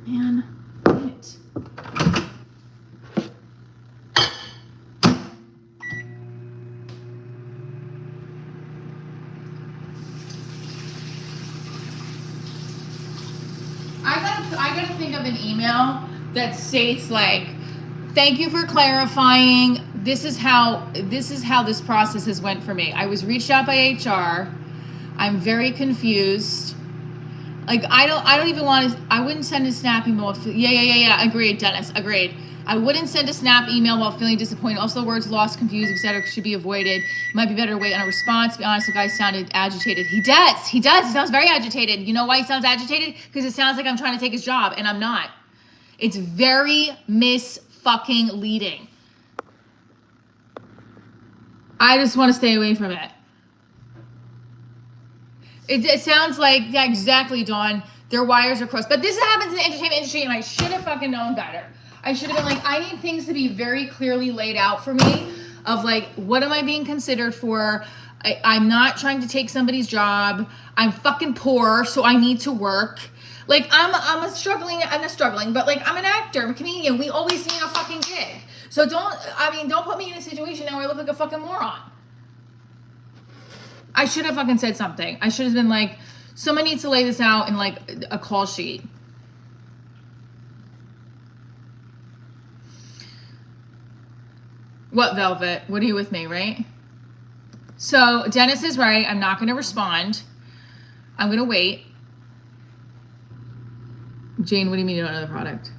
S1: Man, damn it. I gotta think of an email that states like, thank you for clarifying. This is how this process has went for me. I was reached out by HR. I'm very confused. Like I don't even want to. I wouldn't send a snap email. Yeah. Agreed, Dennis. Agreed. I wouldn't send a snap email while feeling disappointed. Also, the words lost, confused, etc. should be avoided. It might be better to wait on a response. To be honest, the guy sounded agitated. He does. He sounds very agitated. You know why he sounds agitated? Because it sounds like I'm trying to take his job, and I'm not. It's very fucking leading. I just want to stay away from it. It sounds like, yeah, exactly, Dawn. Their wires are crossed. But this happens in the entertainment industry, and I should have fucking known better. I should have been like, I need things to be very clearly laid out for me of like, what am I being considered for? I'm not trying to take somebody's job. I'm fucking poor, so I need to work. Like, I'm not struggling, but like, I'm an actor, I'm a comedian. We always need a fucking gig. So don't put me in a situation now where I look like a fucking moron. I should have fucking said something. I should have been like, someone needs to lay this out in like a call sheet. What, Velvet? What are you with me, right? So Dennis is right. I'm not going to respond. I'm going to wait. Jane, what do you mean you don't know the product?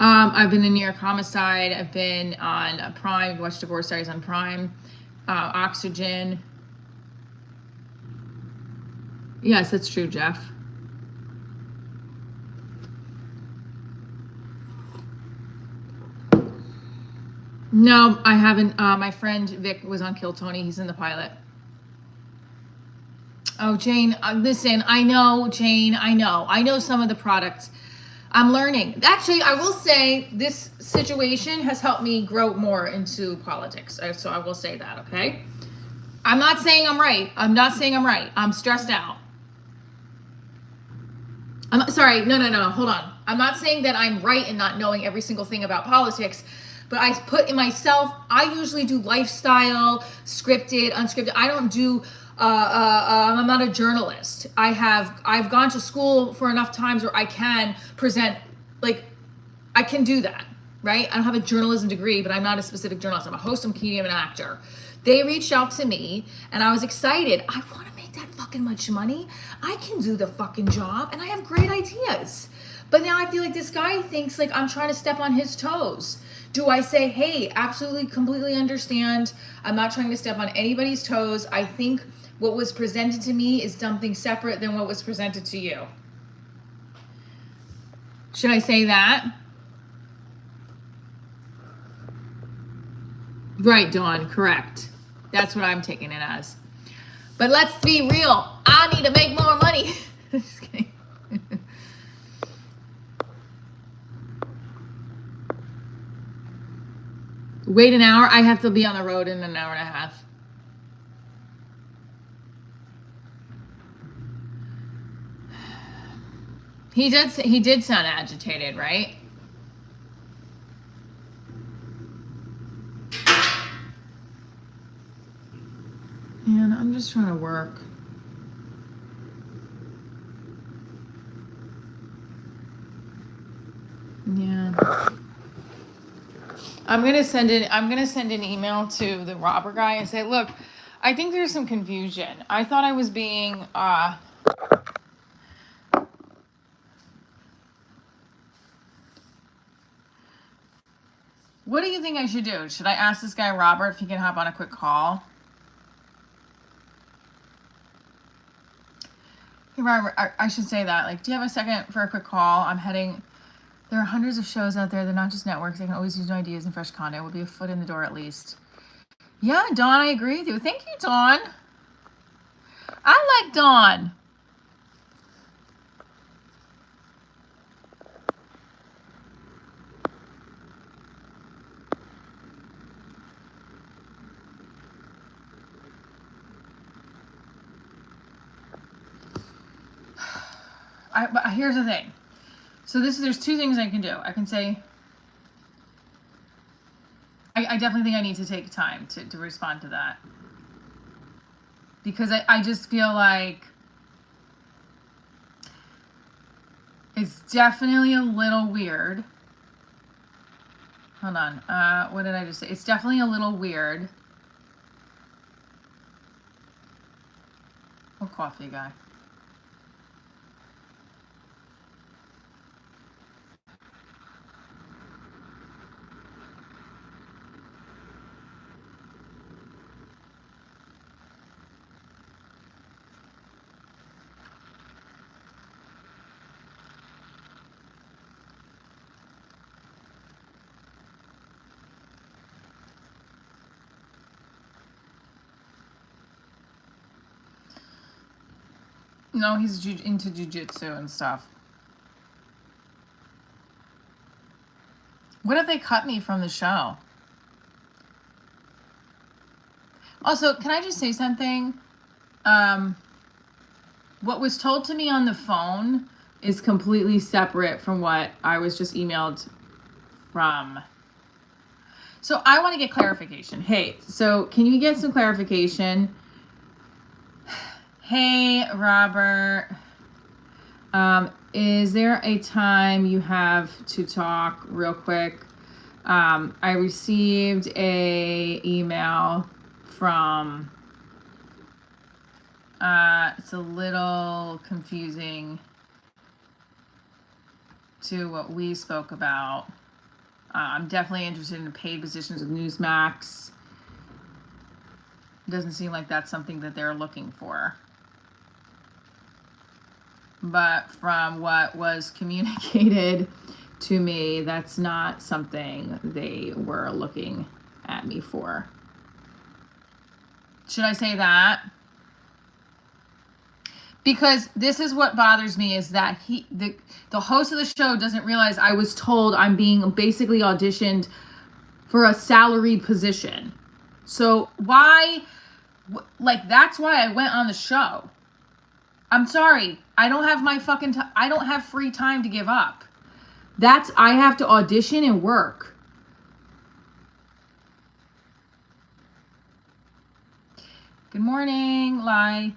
S1: I've been in New York Homicide. I've been on Prime. Watched Divorce Diaries on Prime. Oxygen. Yes, that's true, Jeff. No, I haven't. My friend Vic was on Kill Tony. He's in the pilot. Oh, Jane, listen, I know, Jane, I know some of the products. I'm learning. Actually, I will say this situation has helped me grow more into politics. So I will say that, okay? I'm not saying I'm right. I'm stressed out. I'm sorry. No. Hold on. I'm not saying that I'm right in not knowing every single thing about politics, but I put in myself, I usually do lifestyle, scripted, unscripted. I don't do I'm not a journalist. I've gone to school for enough times where I can present, like, I can do that, right? I don't have a journalism degree, but I'm not a specific journalist. I'm a host, I'm a comedian, I'm an actor. They reached out to me and I was excited. I want to make that fucking much money. I can do the fucking job and I have great ideas. But now I feel like this guy thinks like I'm trying to step on his toes. Do I say, hey, absolutely, completely understand. I'm not trying to step on anybody's toes. I think what was presented to me is something separate than what was presented to you. Should I say that? Right, Dawn, correct. That's what I'm taking it as. But let's be real. I need to make more money. Just kidding. Wait an hour? I have to be on the road in an hour and a half. He did sound agitated, right? And I'm just trying to work. Yeah. I'm gonna send an email to the robber guy and say, look, I think there's some confusion. I thought I was being what do you think I should do? Should I ask this guy Robert if he can hop on a quick call? Hey Robert, I should say that. Like, do you have a second for a quick call? I'm heading. There are hundreds of shows out there. They're not just networks. They can always use new ideas and fresh content. It will be a foot in the door at least. Yeah, Dawn, I agree with you. Thank you, Dawn. I like Dawn. But here's the thing. So there's two things I can do. I can say, I definitely think I need to take time to respond to that. Because I just feel like it's definitely a little weird. Hold on. What did I just say? It's definitely a little weird. Oh, coffee guy. No, he's into jujitsu and stuff. What if they cut me from the show? Also, can I just say something? What was told to me on the phone is completely separate from what I was just emailed from. So I want to get clarification. Hey, so can you get some clarification? Hey, Robert. Is there a time you have to talk real quick? I received a email from, it's a little confusing to what we spoke about. I'm definitely interested in paid positions with Newsmax. It doesn't seem like that's something that they're looking for. But from what was communicated to me, that's not something they were looking at me for. Should I say that? Because this is what bothers me, is that the host of the show doesn't realize I was told I'm being basically auditioned for a salaried position. So why, like, that's why I went on the show. I'm sorry. I don't have my fucking I don't have free time to give up. I have to audition and work. Good morning, Lai.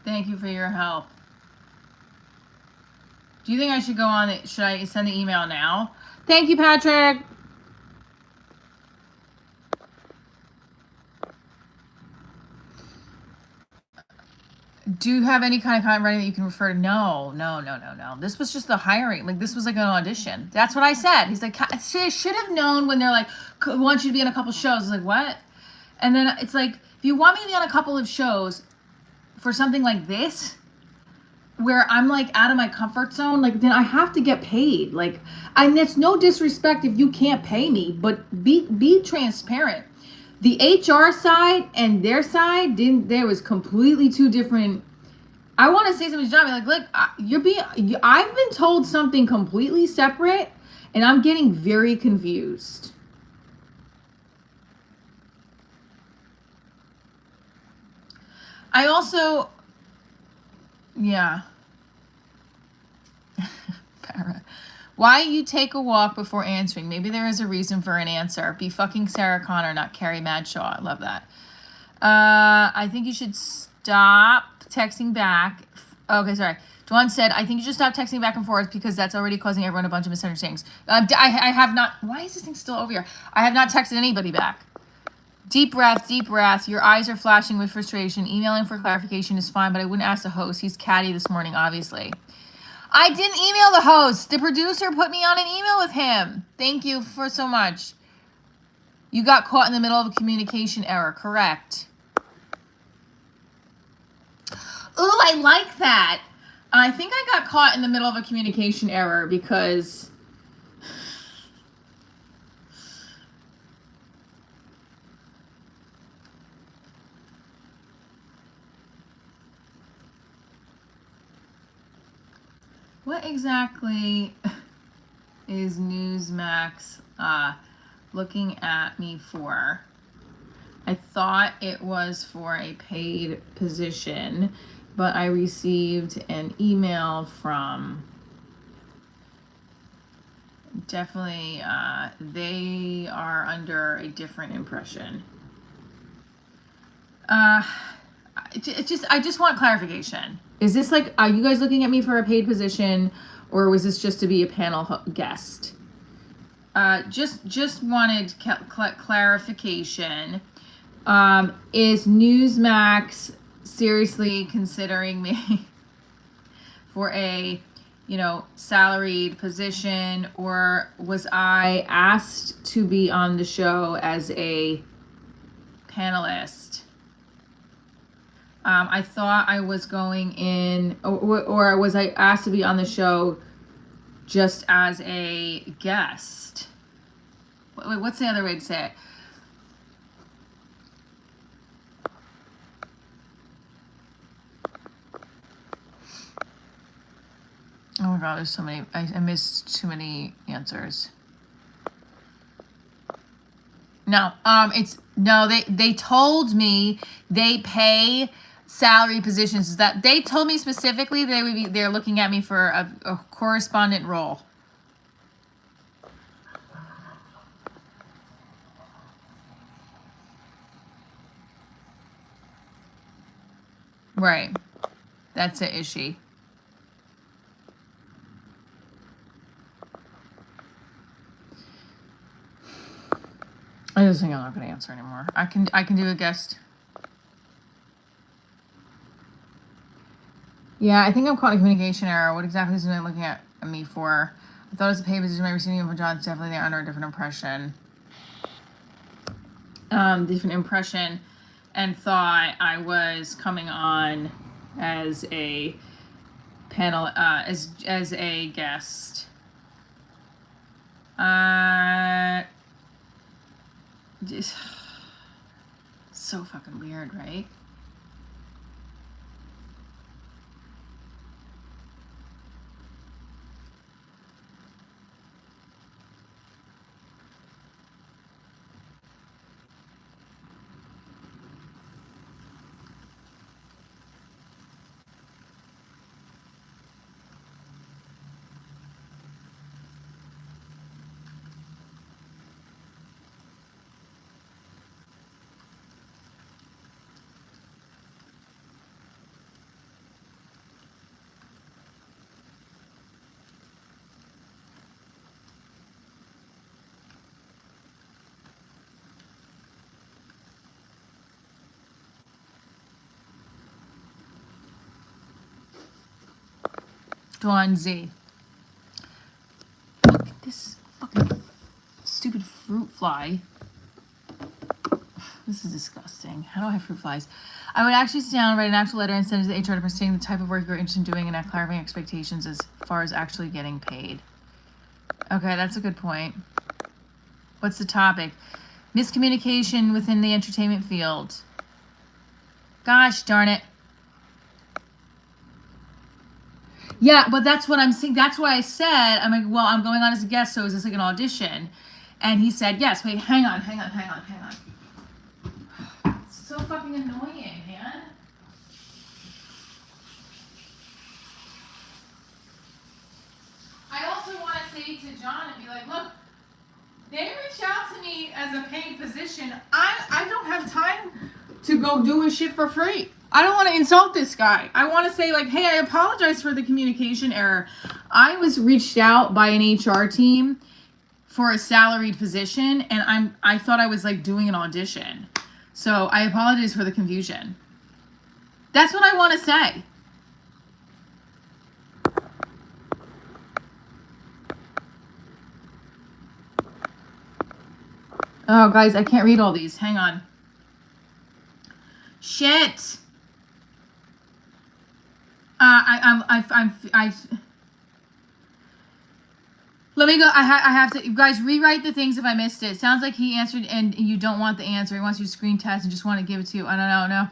S1: Thank you for your help. Do you think I should go on it? Should I send the email now? Thank you, Patrick. Do you have any kind of content writing that you can refer to? No. This was just the hiring. Like, this was like an audition. That's what I said. He's like, I should have known when they're like, want you to be on a couple shows. I was like, what? And then it's like, if you want me to be on a couple of shows for something like this, where I'm like out of my comfort zone, like then I have to get paid. Like, and it's no disrespect if you can't pay me, but be transparent. The HR side and their side there was completely two different. I want to say something's job. Like, look, I've been told something completely separate, and I'm getting very confused. I also, yeah. Why you take a walk before answering? Maybe there is a reason for an answer. Be fucking Sarah Connor, not Carrie Madshaw. I love that. I think you should stop texting back. Okay, sorry. Dawn said, I think you should stop texting back and forth because that's already causing everyone a bunch of misunderstandings. I have not. Why is this thing still over here? I have not texted anybody back. Deep breath, deep breath. Your eyes are flashing with frustration. Emailing for clarification is fine, but I wouldn't ask the host. He's catty this morning, obviously. I didn't email the host. The producer put me on an email with him. Thank you for so much. You got caught in the middle of a communication error. Correct. Ooh, I like that. I think I got caught in the middle of a communication error because what exactly is Newsmax looking at me for? I thought it was for a paid position, but I received an email from definitely they are under a different impression. I just want clarification. Is this like, are you guys looking at me for a paid position, or was this just to be a panel guest? Just wanted clarification. Is Newsmax seriously considering me for a, salaried position, or was I asked to be on the show as a panelist? I thought I was going in, or was I asked to be on the show just as a guest? Wait, what's the other way to say it? Oh my God, there's so many. I missed too many answers. No, they told me they pay salary positions. That they told me specifically they're looking at me for a correspondent role. Right. That's the issue. I just think I'm not going to answer anymore. I can do a guest. Yeah, I think I'm caught in a communication error. What exactly is it looking at me for? I thought it was a pay position. My receiving from John's definitely they're under a different impression. Different impression, and thought I was coming on as a panel, as a guest. Just so fucking weird, right? Dawn Z. Look at this fucking stupid fruit fly. This is disgusting. How do I have fruit flies? I would actually sit down, write an actual letter, and send it to the HR department stating the type of work you're interested in doing and clarifying expectations as far as actually getting paid. Okay, that's a good point. What's the topic? Miscommunication within the entertainment field. Gosh darn it. Yeah, but that's what I'm saying. That's why I said, I'm like, well, I'm going on as a guest, so is this like an audition? And he said, yes. Wait, hang on. It's so fucking annoying, man. I also want to say to John and be like, look, they reached out to me as a paid position. I don't have time to go do his shit for free. I don't want to insult this guy. I want to say like, hey, I apologize for the communication error. I was reached out by an HR team for a salaried position, and I thought I was like doing an audition. So I apologize for the confusion. That's what I want to say. Oh, guys, I can't read all these. Hang on. Shit. Let me go. I have to, you guys, rewrite the things if I missed it. Sounds like he answered and you don't want the answer. He wants you to screen test and just want to give it to you. I don't know.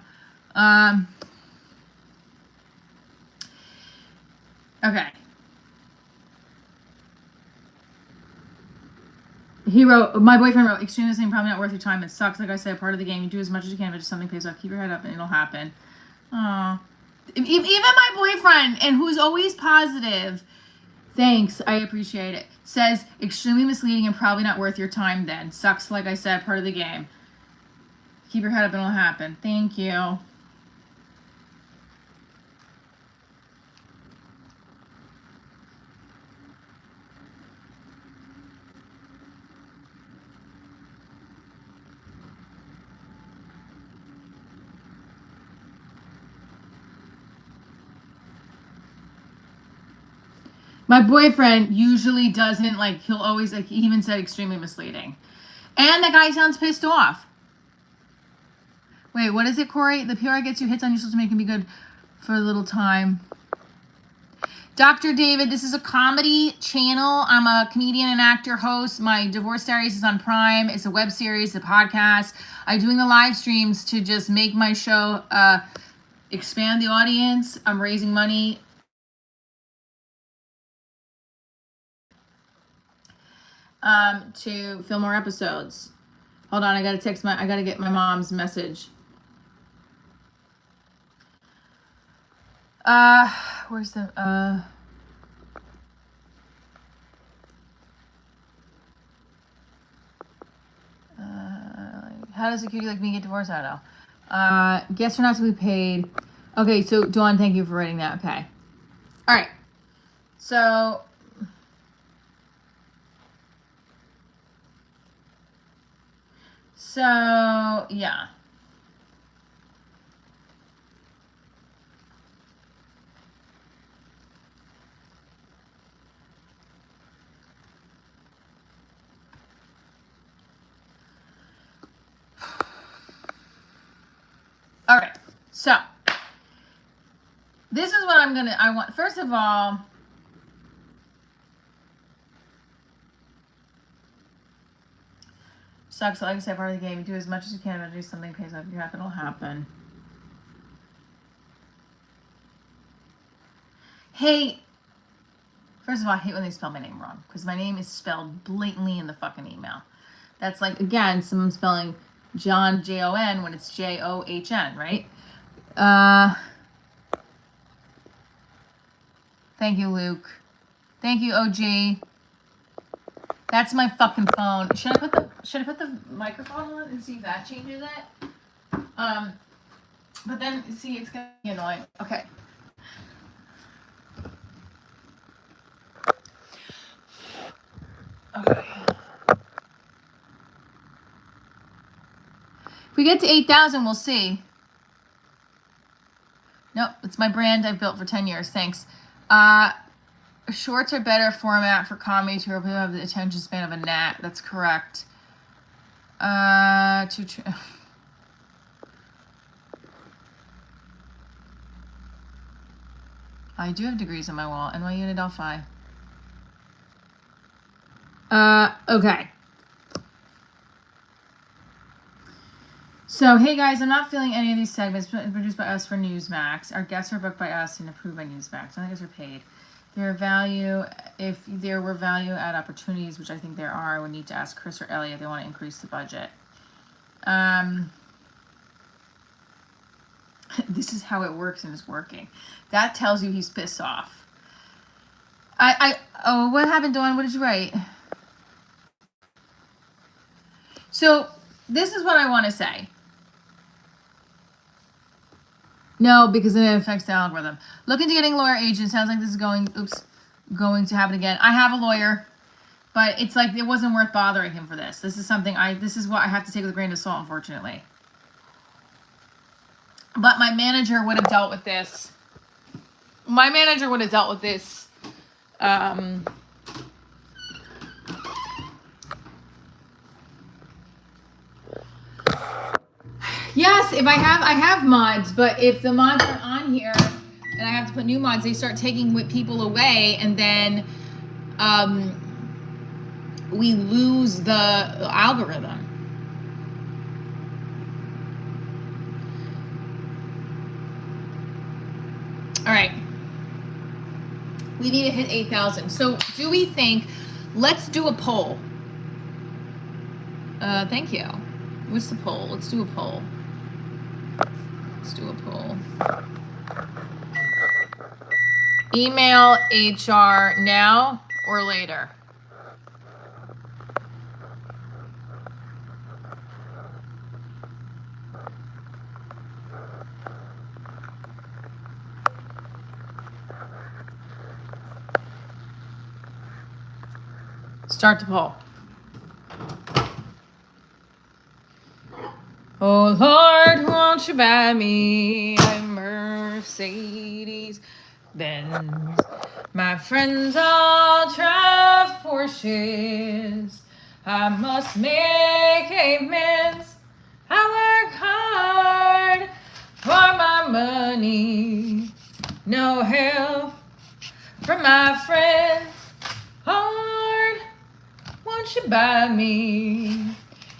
S1: No. Okay. He wrote, my boyfriend wrote, extremely same, probably not worth your time. It sucks. Like I said, part of the game. You do as much as you can, but just something pays off. Keep your head up and it'll happen. Oh. Even my boyfriend, and who's always positive, thanks, I appreciate it, says extremely misleading and probably not worth your time then. Sucks, like I said, part of the game. Keep your head up and it'll happen. Thank you. My boyfriend usually doesn't, like, he'll always, like, he even said extremely misleading. And the guy sounds pissed off. Wait, what is it, Corey? The PR gets you hits on you to make him be good for a little time. Dr. David, this is a comedy channel. I'm a comedian and actor host. My Divorce Diaries is on Prime. It's a web series, a podcast. I'm doing the live streams to just make my show expand the audience. I'm raising money to film more episodes. Hold on, I gotta get my mom's message. Where's the, how does a cutie like me get divorced? I don't know. Guess or not to be paid. Okay, so Dawn, thank you for writing that. Okay. All right. So, yeah. All right. So, this is what I want. First of all, sucks. Like I said, part of the game. You do as much as you can, but do something pays off. Your it'll happen. Hey, first of all, I hate when they spell my name wrong because my name is spelled blatantly in the fucking email. That's like, again, someone spelling John Jon when it's John, right? Thank you, Luke. Thank you, OG. That's my fucking phone. Should I put the microphone on and see if that changes it? But then see, it's gonna be annoying. Okay. Okay. If we get to 8,000, we'll see. Nope, it's my brand I've built for 10 years. Thanks. Shorts are better format for comedy to people who have the attention span of a gnat. That's correct. I do have degrees on my wall. NYU and Adelphi. Okay. So, hey guys, I'm not feeling any of these segments produced by us for Newsmax. Our guests are booked by us and approved by Newsmax. None of us are paid. If there were value add opportunities, which I think there are, I would need to ask Chris or Elliot if they want to increase the budget. This is how it works and it's working. That tells you he's pissed off. Oh, what happened, Dawn? What did you write? So, this is what I want to say. No, because then it affects the algorithm. Look into getting a lawyer agent. Sounds like this is going to happen again. I have a lawyer, but it's like it wasn't worth bothering him for this. This is what I have to take with a grain of salt, unfortunately. But my manager would have dealt with this. Yes, if I have mods, but if the mods are on here and I have to put new mods, they start taking people away, and then we lose the algorithm. All right. We need to hit 8,000. So do we think, let's do a poll. Thank you. What's the poll? Let's do a poll. Email HR now or later? Start the poll. Oh Lord, won't you buy me a Mercedes Benz? My friends all drive Porsches. I must make amends. I work hard for my money. No help from my friends. Lord, won't you buy me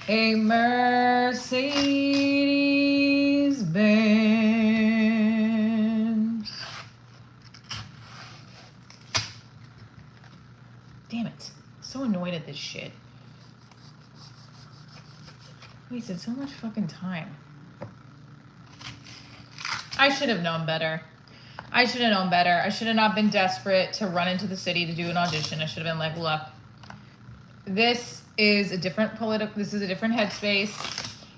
S1: a Mercedes Benz? Damn it. So annoyed at this shit. Wasted so much fucking time. I should have known better. I should have not been desperate to run into the city to do an audition. I should have been like, look, this is a different headspace.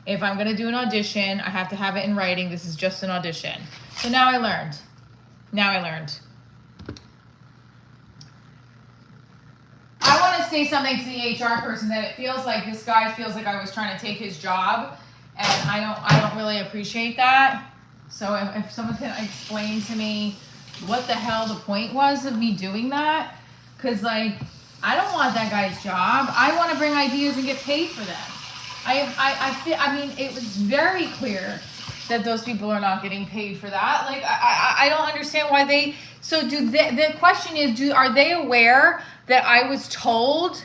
S1: If I'm going to do an audition, I have to have it in writing. This is just an audition. So now I learned. I want to say something to the HR person that it feels like this guy feels like I was trying to take his job, and I don't really appreciate that. So if someone can explain to me what the hell the point was of me doing that, because like I don't want that guy's job. I want to bring ideas and get paid for them. I mean, it was very clear that those people are not getting paid for that. Like I don't understand why they. So the question is, are they aware that I was told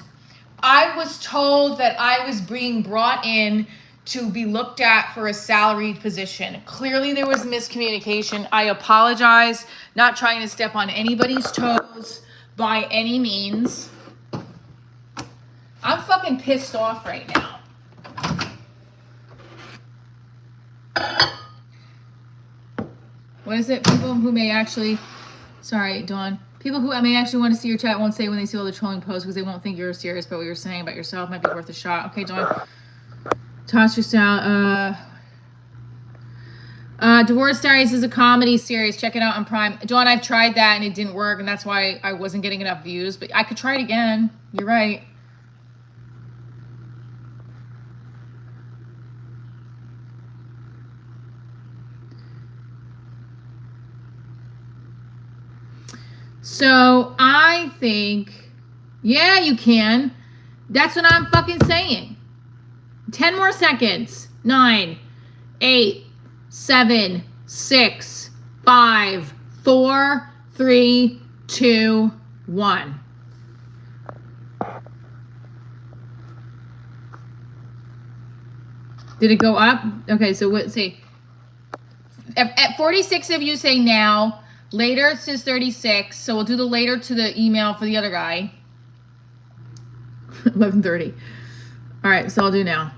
S1: that I was being brought in to be looked at for a salaried position? Clearly there was miscommunication. I apologize, not trying to step on anybody's toes by any means. I'm fucking pissed off right now. What is it? People who may actually, sorry, Dawn. People who may actually want to see your chat won't say when they see all the trolling posts because they won't think you're serious, but what you're saying about yourself might be worth a shot. Okay, Dawn. Toss your style. Divorce Diaries is a comedy series. Check it out on Prime. Dawn, I've tried that and it didn't work, and that's why I wasn't getting enough views, but I could try it again. You're right. So I think, yeah, you can. That's what I'm fucking saying. 10 more seconds. 9, 8, 7, 6, 5, 4, 3, 2, 1. Did it go up? Okay, so let's see. At 46 of you say now. Later it says 36. So we'll do the later to the email for the other guy. 11:30. All right, so I'll do now.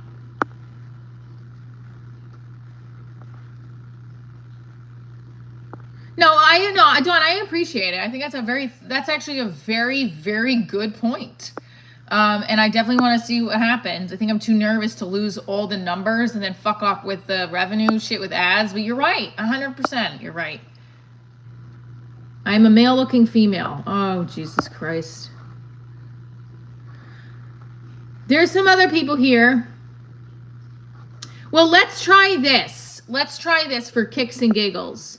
S1: No, Dawn, I appreciate it. I think that's actually a very, very good point. And I definitely want to see what happens. I think I'm too nervous to lose all the numbers and then fuck off with the revenue shit with ads. But you're right, 100%. You're right. I'm a male-looking female. Oh, Jesus Christ. There's some other people here. Well, let's try this. Let's try this for kicks and giggles.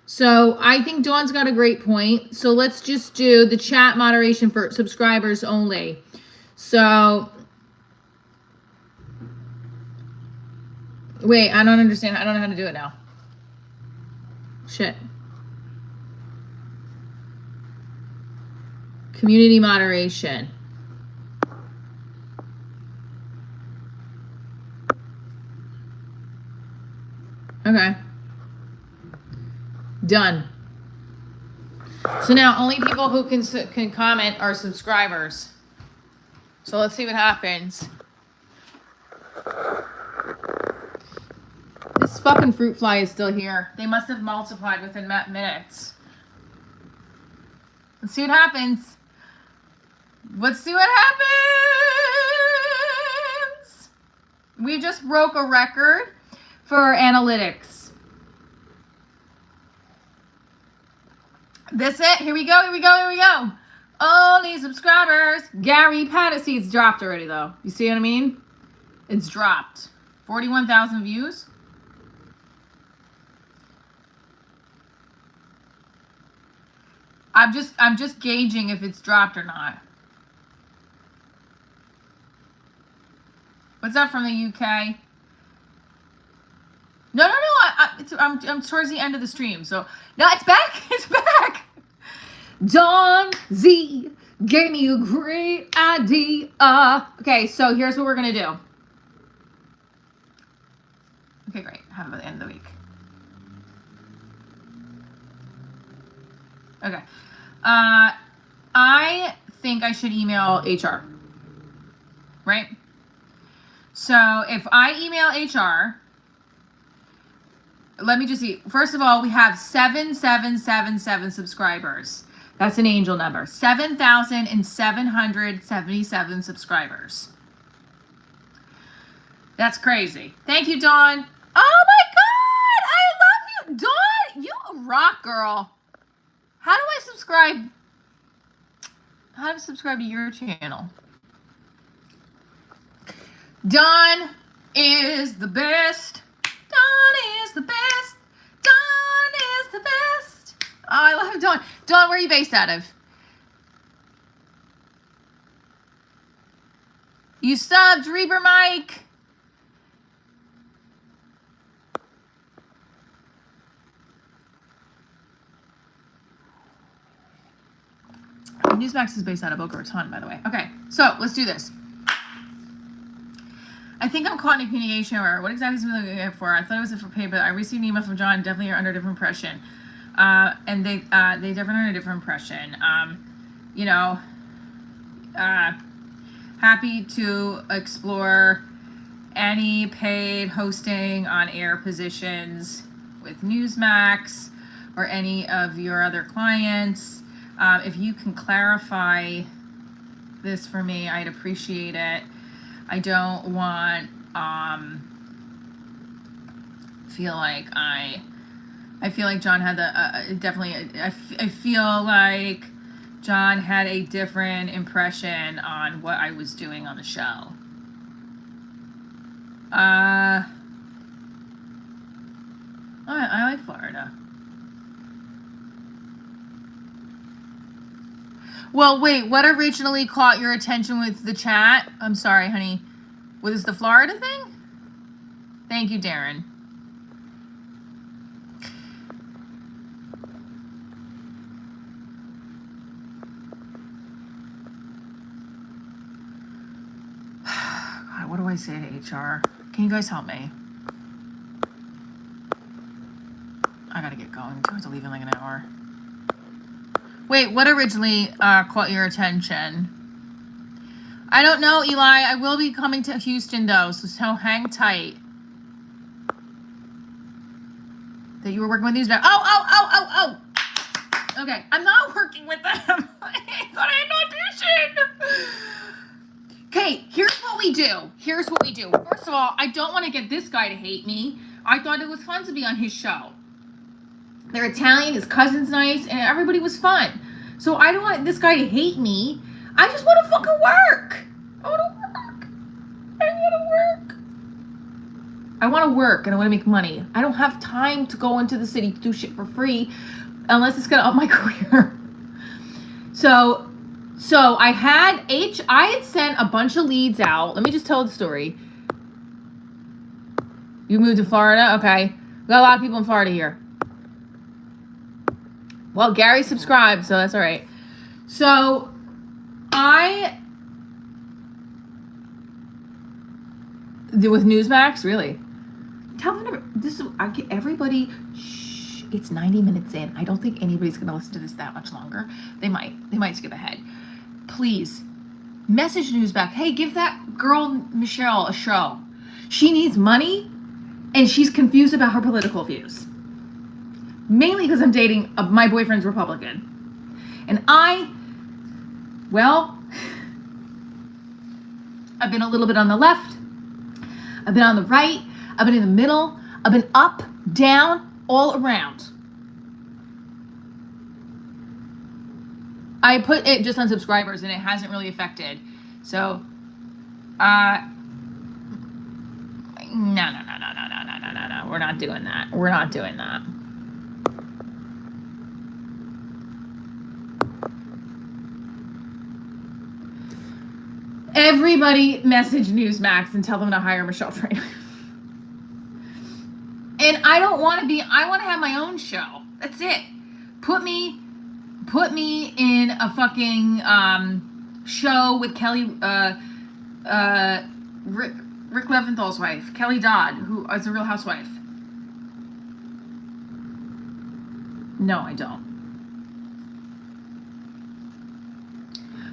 S1: So I think Dawn's got a great point. So let's just do the chat moderation for subscribers only. So, wait, I don't understand. I don't know how to do it now. Shit. Community moderation. Okay. Done. So now only people who can comment are subscribers. So let's see what happens. This fucking fruit fly is still here. They must have multiplied within minutes. Let's see what happens. Let's see what happens. We just broke a record for our analytics. That's it. Here we go. Here we go. Here we go. Only subscribers. Gary Patterseed's dropped already, though. You see what I mean? It's dropped. 41,000 views. I'm just gauging if it's dropped or not. What's up from the UK? No. I'm towards the end of the stream. So no, it's back. It's back. Dawn Z gave me a great idea. Okay, so here's what we're gonna do. Okay, great. Have it by the end of the week. Okay. I think I should email HR. Right? So if I email HR, let me just see. First of all, we have 7,777 subscribers. That's an angel number. 7,777 subscribers. That's crazy. Thank you, Dawn. Oh my God, I love you. Dawn, you rock, girl. How do I subscribe? How do I subscribe to your channel? Dawn is the best. Dawn is the best. Dawn is the best. Oh, I love Dawn. Dawn, where are you based out of? You subbed, Reaper Mike. Newsmax is based out of Boca Raton, by the way. Okay, so let's do this. I think I'm caught in a communication error. What exactly is it looking for? I thought it was for pay, but I received an email from John. Definitely are under a different impression. And they definitely are under a different impression. Happy to explore any paid hosting on air positions with Newsmax or any of your other clients. If you can clarify this for me, I'd appreciate it. I don't want feel like I feel like John had I feel like John had a different impression on what I was doing on the show. I like Florida. Well, wait, what originally caught your attention with the chat? I'm sorry, honey. Was this the Florida thing? Thank you, Darren. God, what do I say to HR? Can you guys help me? I gotta get going. I have to leave in like an hour. Wait, what originally caught your attention? I don't know, Eli. I will be coming to Houston, though, so hang tight. That you were working with Newsmax. Oh! Okay, I'm not working with them. I thought I had an audition. Okay, here's what we do. First of all, I don't want to get this guy to hate me. I thought it was fun to be on his show. They're Italian, his cousin's nice, and everybody was fun. So I don't want this guy to hate me. I just want to fucking work. I want to work and I want to make money. I don't have time to go into the city to do shit for free unless it's going to up my career. So I had sent a bunch of leads out. Let me just tell the story. You moved to Florida? Okay. We got a lot of people in Florida here. Well, Gary subscribed, so that's all right. So with Newsmax, really? Tell them I get everybody. Shh, it's 90 minutes in. I don't think anybody's gonna listen to this that much longer. They might skip ahead. Please message Newsmax. Hey, give that girl Michelle a show. She needs money, and she's confused about her political views. Mainly because I'm dating my boyfriend's Republican, and I've been a little bit on the left. I've been on the right. I've been in the middle. I've been up, down, all around. I put it just on subscribers and it hasn't really affected. So, no. We're not doing that. Everybody message Newsmax and tell them to hire Michelle Trainer. And I want to have my own show. That's it. Put me in a fucking show with Kelly, Rick Leventhal's wife, Kelly Dodd, who is a Real Housewife. No, I don't.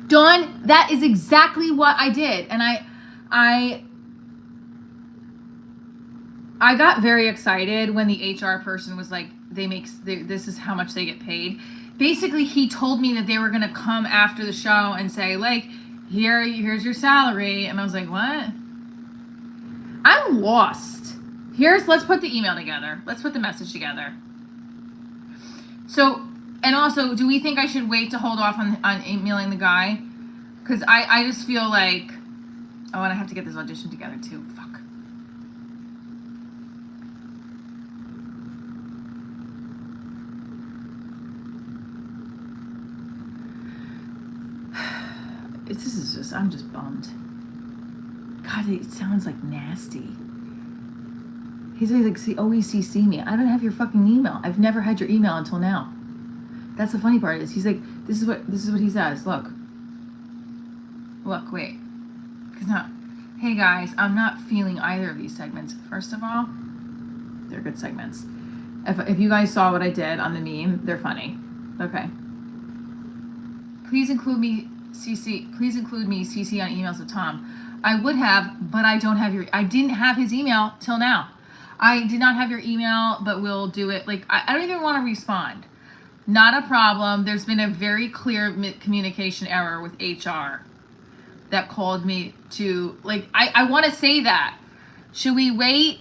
S1: Dawn, that is exactly what I did. And I got very excited when the HR person was like, this is how much they get paid. Basically, he told me that they were going to come after the show and say, like, here's your salary. And I was like, what? I'm lost. Let's put the email together. Let's put the message together. So, and also, do we think I should wait to hold off on emailing the guy? Because I just feel like, oh, and I have to get this audition together too. Fuck. I'm just bummed. God, it sounds like nasty. He's like, always CC me. I don't have your fucking email. I've never had your email until now. That's the funny part is he's like, this is what he says. Look, wait. Cause not, hey guys, I'm not feeling either of these segments. First of all, they're good segments. If you guys saw what I did on the meme, they're funny. Okay. Please include me CC on emails with Tom. I would have, but I didn't have his email till now. I did not have your email, but we'll do it. Like, I don't even want to respond. Not a problem. There's been a very clear communication error with HR that called me to, like, I want to say that. Should we wait?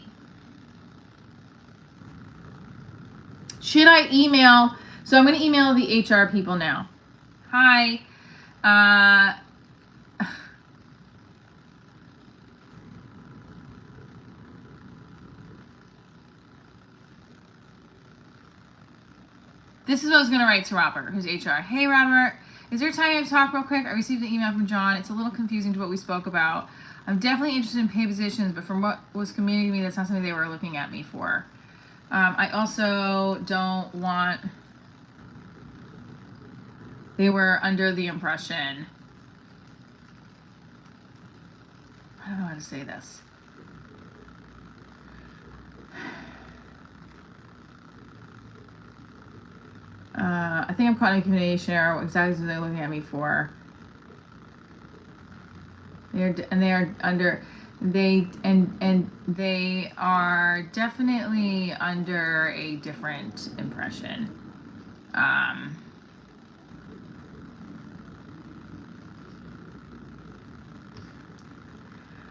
S1: Should I email? So I'm going to email the HR people now. Hi. This is what I was going to write to Robert, who's HR. Hey, Robert. Is there time to talk real quick? I received an email from John. It's a little confusing to what we spoke about. I'm definitely interested in paid positions, but from what was communicated to me, that's not something they were looking at me for. I also don't want... They were under the impression... I don't know how to say this. I think I'm caught in a communication error. What exactly are they looking at me for? They are definitely under a different impression.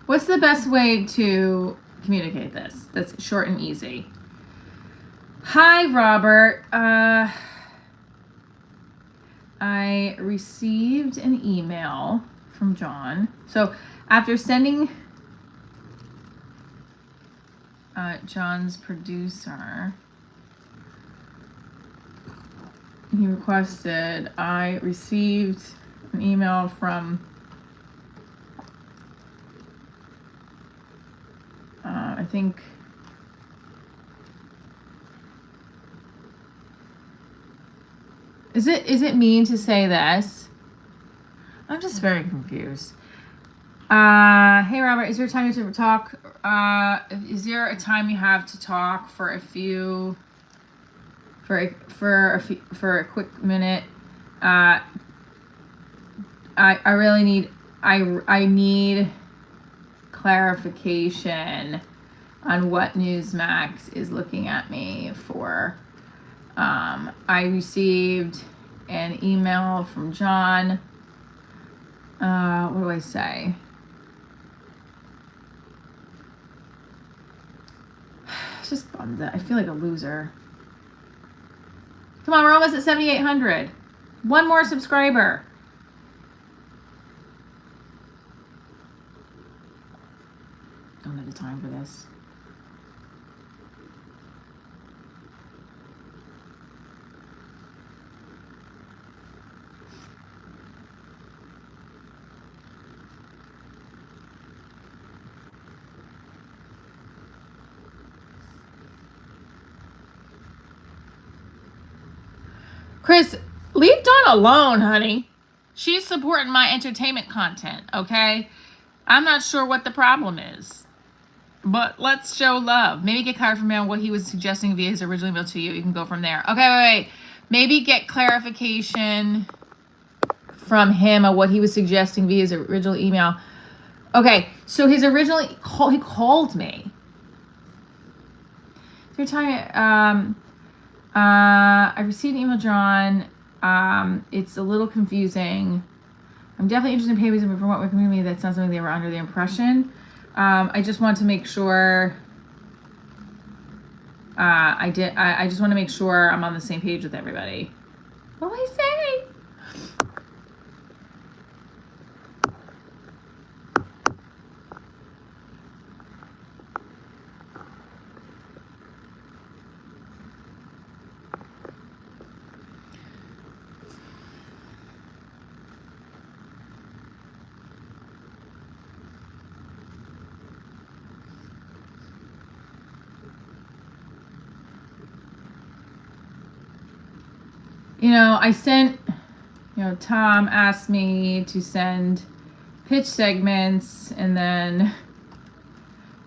S1: What's the best way to communicate this? That's short and easy. Hi, Robert. I received an email from John. So after sending John's producer, he requested, I received an email from I think Is it mean to say this? I'm just very confused. Hey Robert, is there time to talk? Is there a time you have to talk for a quick minute? I really need I need clarification on what Newsmax is looking at me for. I received an email from John. What do I say? It's just bummed that I feel like a loser. Come on, we're almost at 7,800. One more subscriber. Don't have the time for this. Chris, leave Dawn alone, honey. She's supporting my entertainment content, okay? I'm not sure what the problem is. But let's show love. Maybe get clarification on what he was suggesting via his original email to you. You can go from there. Okay, wait. Maybe get clarification from him on what he was suggesting via his original email. Okay, so his original... He called me. They're talking... I received an email, John. It's a little confusing. I'm definitely interested in payments, but from what we're communicating, that's not something they were under the impression. I just want to make sure. I just want to make sure I'm on the same page with everybody. What do I say? I sent, Tom asked me to send pitch segments, and then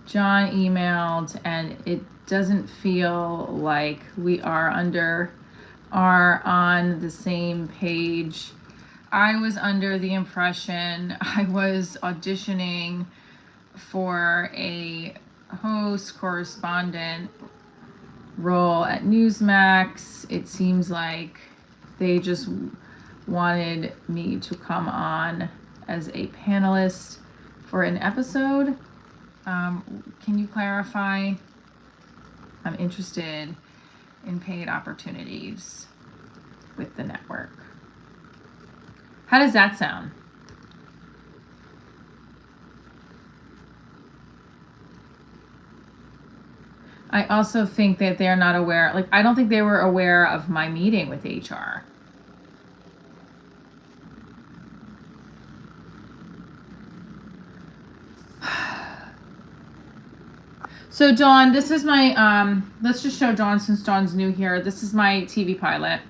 S1: John emailed, and it doesn't feel like we are on the same page. I was under the impression I was auditioning for a host correspondent role at Newsmax. It seems like they just wanted me to come on as a panelist for an episode. Can you clarify? I'm interested in paid opportunities with the network. How does that sound? I also think that they're not aware, I don't think they were aware of my meeting with HR. So Dawn, this is my, let's just show Dawn since Dawn's new here. This is my TV pilot.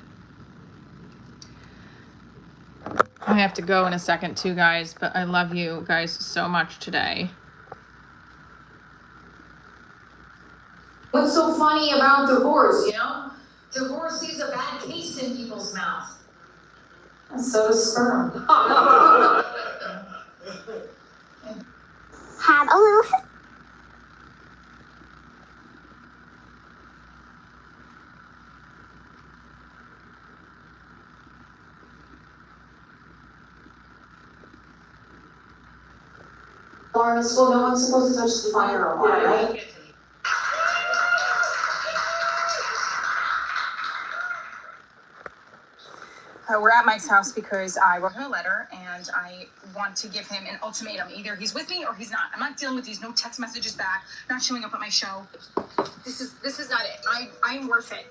S1: I have to go in a second too, guys, but I love you guys so much today.
S2: What's so funny about divorce, you know? Divorce leaves a bad taste in people's mouths. And so does sperm.
S3: Have a little sister.
S2: Law school, no one's supposed to touch the fire or what, right?
S4: We're at Mike's house because I wrote him a letter and I want to give him an ultimatum. Either he's with me or he's not. I'm not dealing with these no text messages back, not showing up at my show. This is not it. I'm worth it.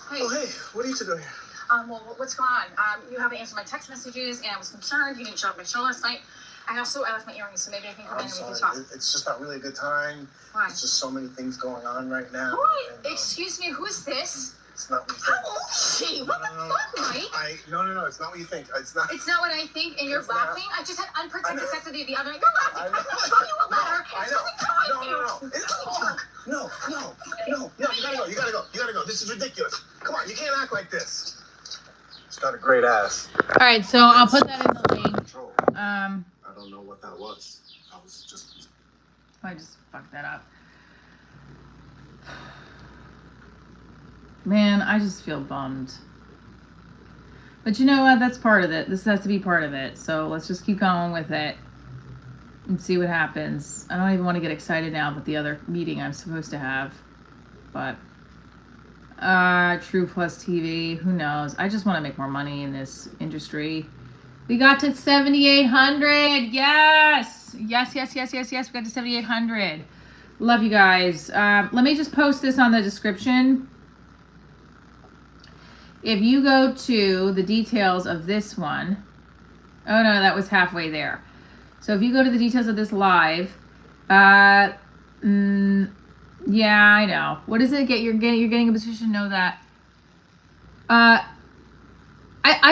S4: Hey.
S5: Oh, hey, what are you two doing here?
S4: Well, what's going on? You haven't answered my text messages and I was concerned. You didn't show up at my show last night. I left my earrings, so maybe I can come in and we can talk.
S5: It's just not really a good time.
S4: Why?
S5: There's just so many things going on right now.
S4: What?
S5: And,
S4: Excuse me, who is this?
S5: It's not what you
S4: How
S5: think.
S4: old is she? What the fuck, Mike?
S5: No, it's not what you think. It's not.
S4: It's not what I think, and you're
S5: It's not.
S4: laughing? I just had unprotected
S5: I know.
S4: sex with you the other night. You're laughing. I'm going to show you a letter. It's doesn't kind
S5: No. You gotta go. This is ridiculous. Come on, you can't act like this. She's got a great ass.
S1: All right, so I'll put that in the link.
S5: Control. I don't know what that was. I was just.
S1: I just fucked that up. Man, I just feel bummed. But you know what? That's part of it. This has to be part of it. So let's just keep going with it and see what happens. I don't even want to get excited now about the other meeting I'm supposed to have. But True Plus TV, who knows? I just want to make more money in this industry. We got to 7,800. Yes. We got to 7,800. Love you guys. Let me just post this on the description. If you go to the details of this one, oh no, that was halfway there. So if you go to the details of this live, yeah, I know. What is it? You're getting a position to know that. I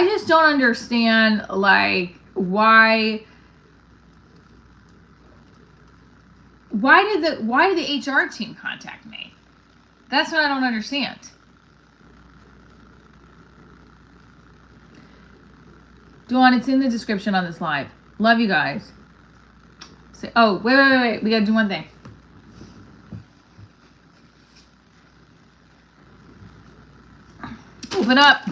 S1: just don't understand, like, why did the HR team contact me? That's what I don't understand. Dawn, it's in the description on this live. Love you guys. Oh, wait. We gotta do one thing. Open up.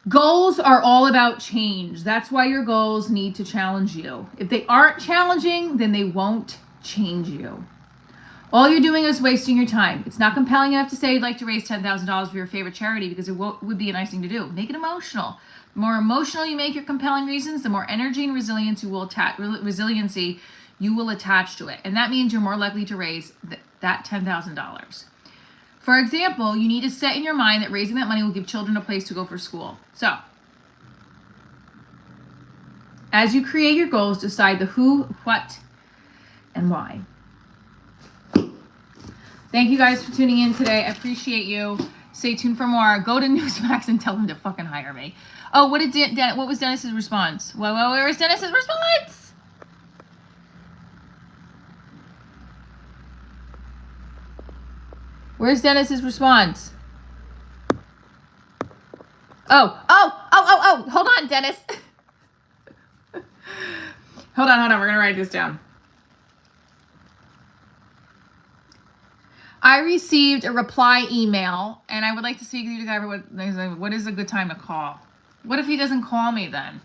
S1: Goals are all about change. That's why your goals need to challenge you. If they aren't challenging, then they won't change you. All you're doing is wasting your time. It's not compelling enough to say you'd like to raise $10,000 for your favorite charity because it would be a nice thing to do. Make it emotional. The more emotional you make your compelling reasons, the more energy and resiliency you will attach to it. And that means you're more likely to raise that $10,000. For example, you need to set in your mind that raising that money will give children a place to go for school. So, as you create your goals, decide the who, what, and why. Thank you guys for tuning in today. I appreciate you. Stay tuned for more. Go to Newsmax and tell them to fucking hire me. Oh, what was Dennis's response? Well, where was Dennis's response? Where's Dennis's response? Oh. Hold on, Dennis. Hold on. We're going to write this down. I received a reply email, and I would like to speak with you to cover what is a good time to call. What if he doesn't call me then?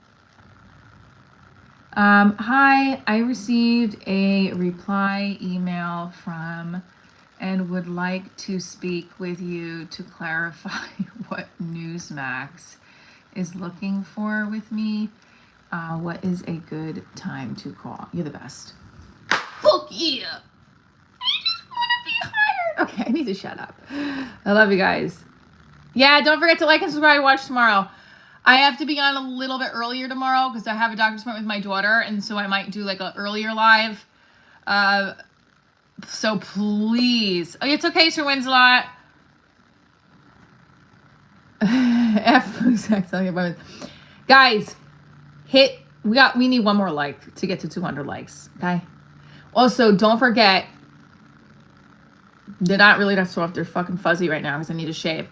S1: Hi, I received a reply email from and would like to speak with you to clarify what Newsmax is looking for with me. What is a good time to call? You're the best. Fuck yeah! I just want to be hired. Okay, I need to shut up. I love you guys. Yeah, don't forget to like and subscribe. Watch tomorrow. I have to be on a little bit earlier tomorrow because I have a doctor's appointment with my daughter, and so I might do like an earlier live. So please, it's okay, Sir Winslow. Guys, we need one more like to get to 200 likes. Okay. Also, don't forget. They're not really that soft. They're fucking fuzzy right now because I need to shave.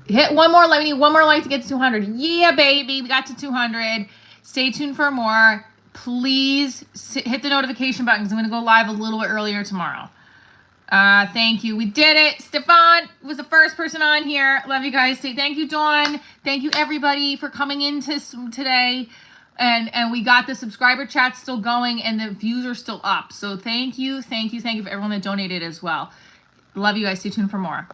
S1: Hit one more like. We need one more like to get to 200. Yeah, baby. We got to 200. Stay tuned for more. Please hit the notification button because I'm going to go live a little bit earlier tomorrow. Thank you. We did it. Stefan was the first person on here. Love you guys. Say thank you, Dawn. Thank you, everybody, for coming in today. And we got the subscriber chat still going and the views are still up. So thank you for everyone that donated as well. Love you guys. Stay tuned for more.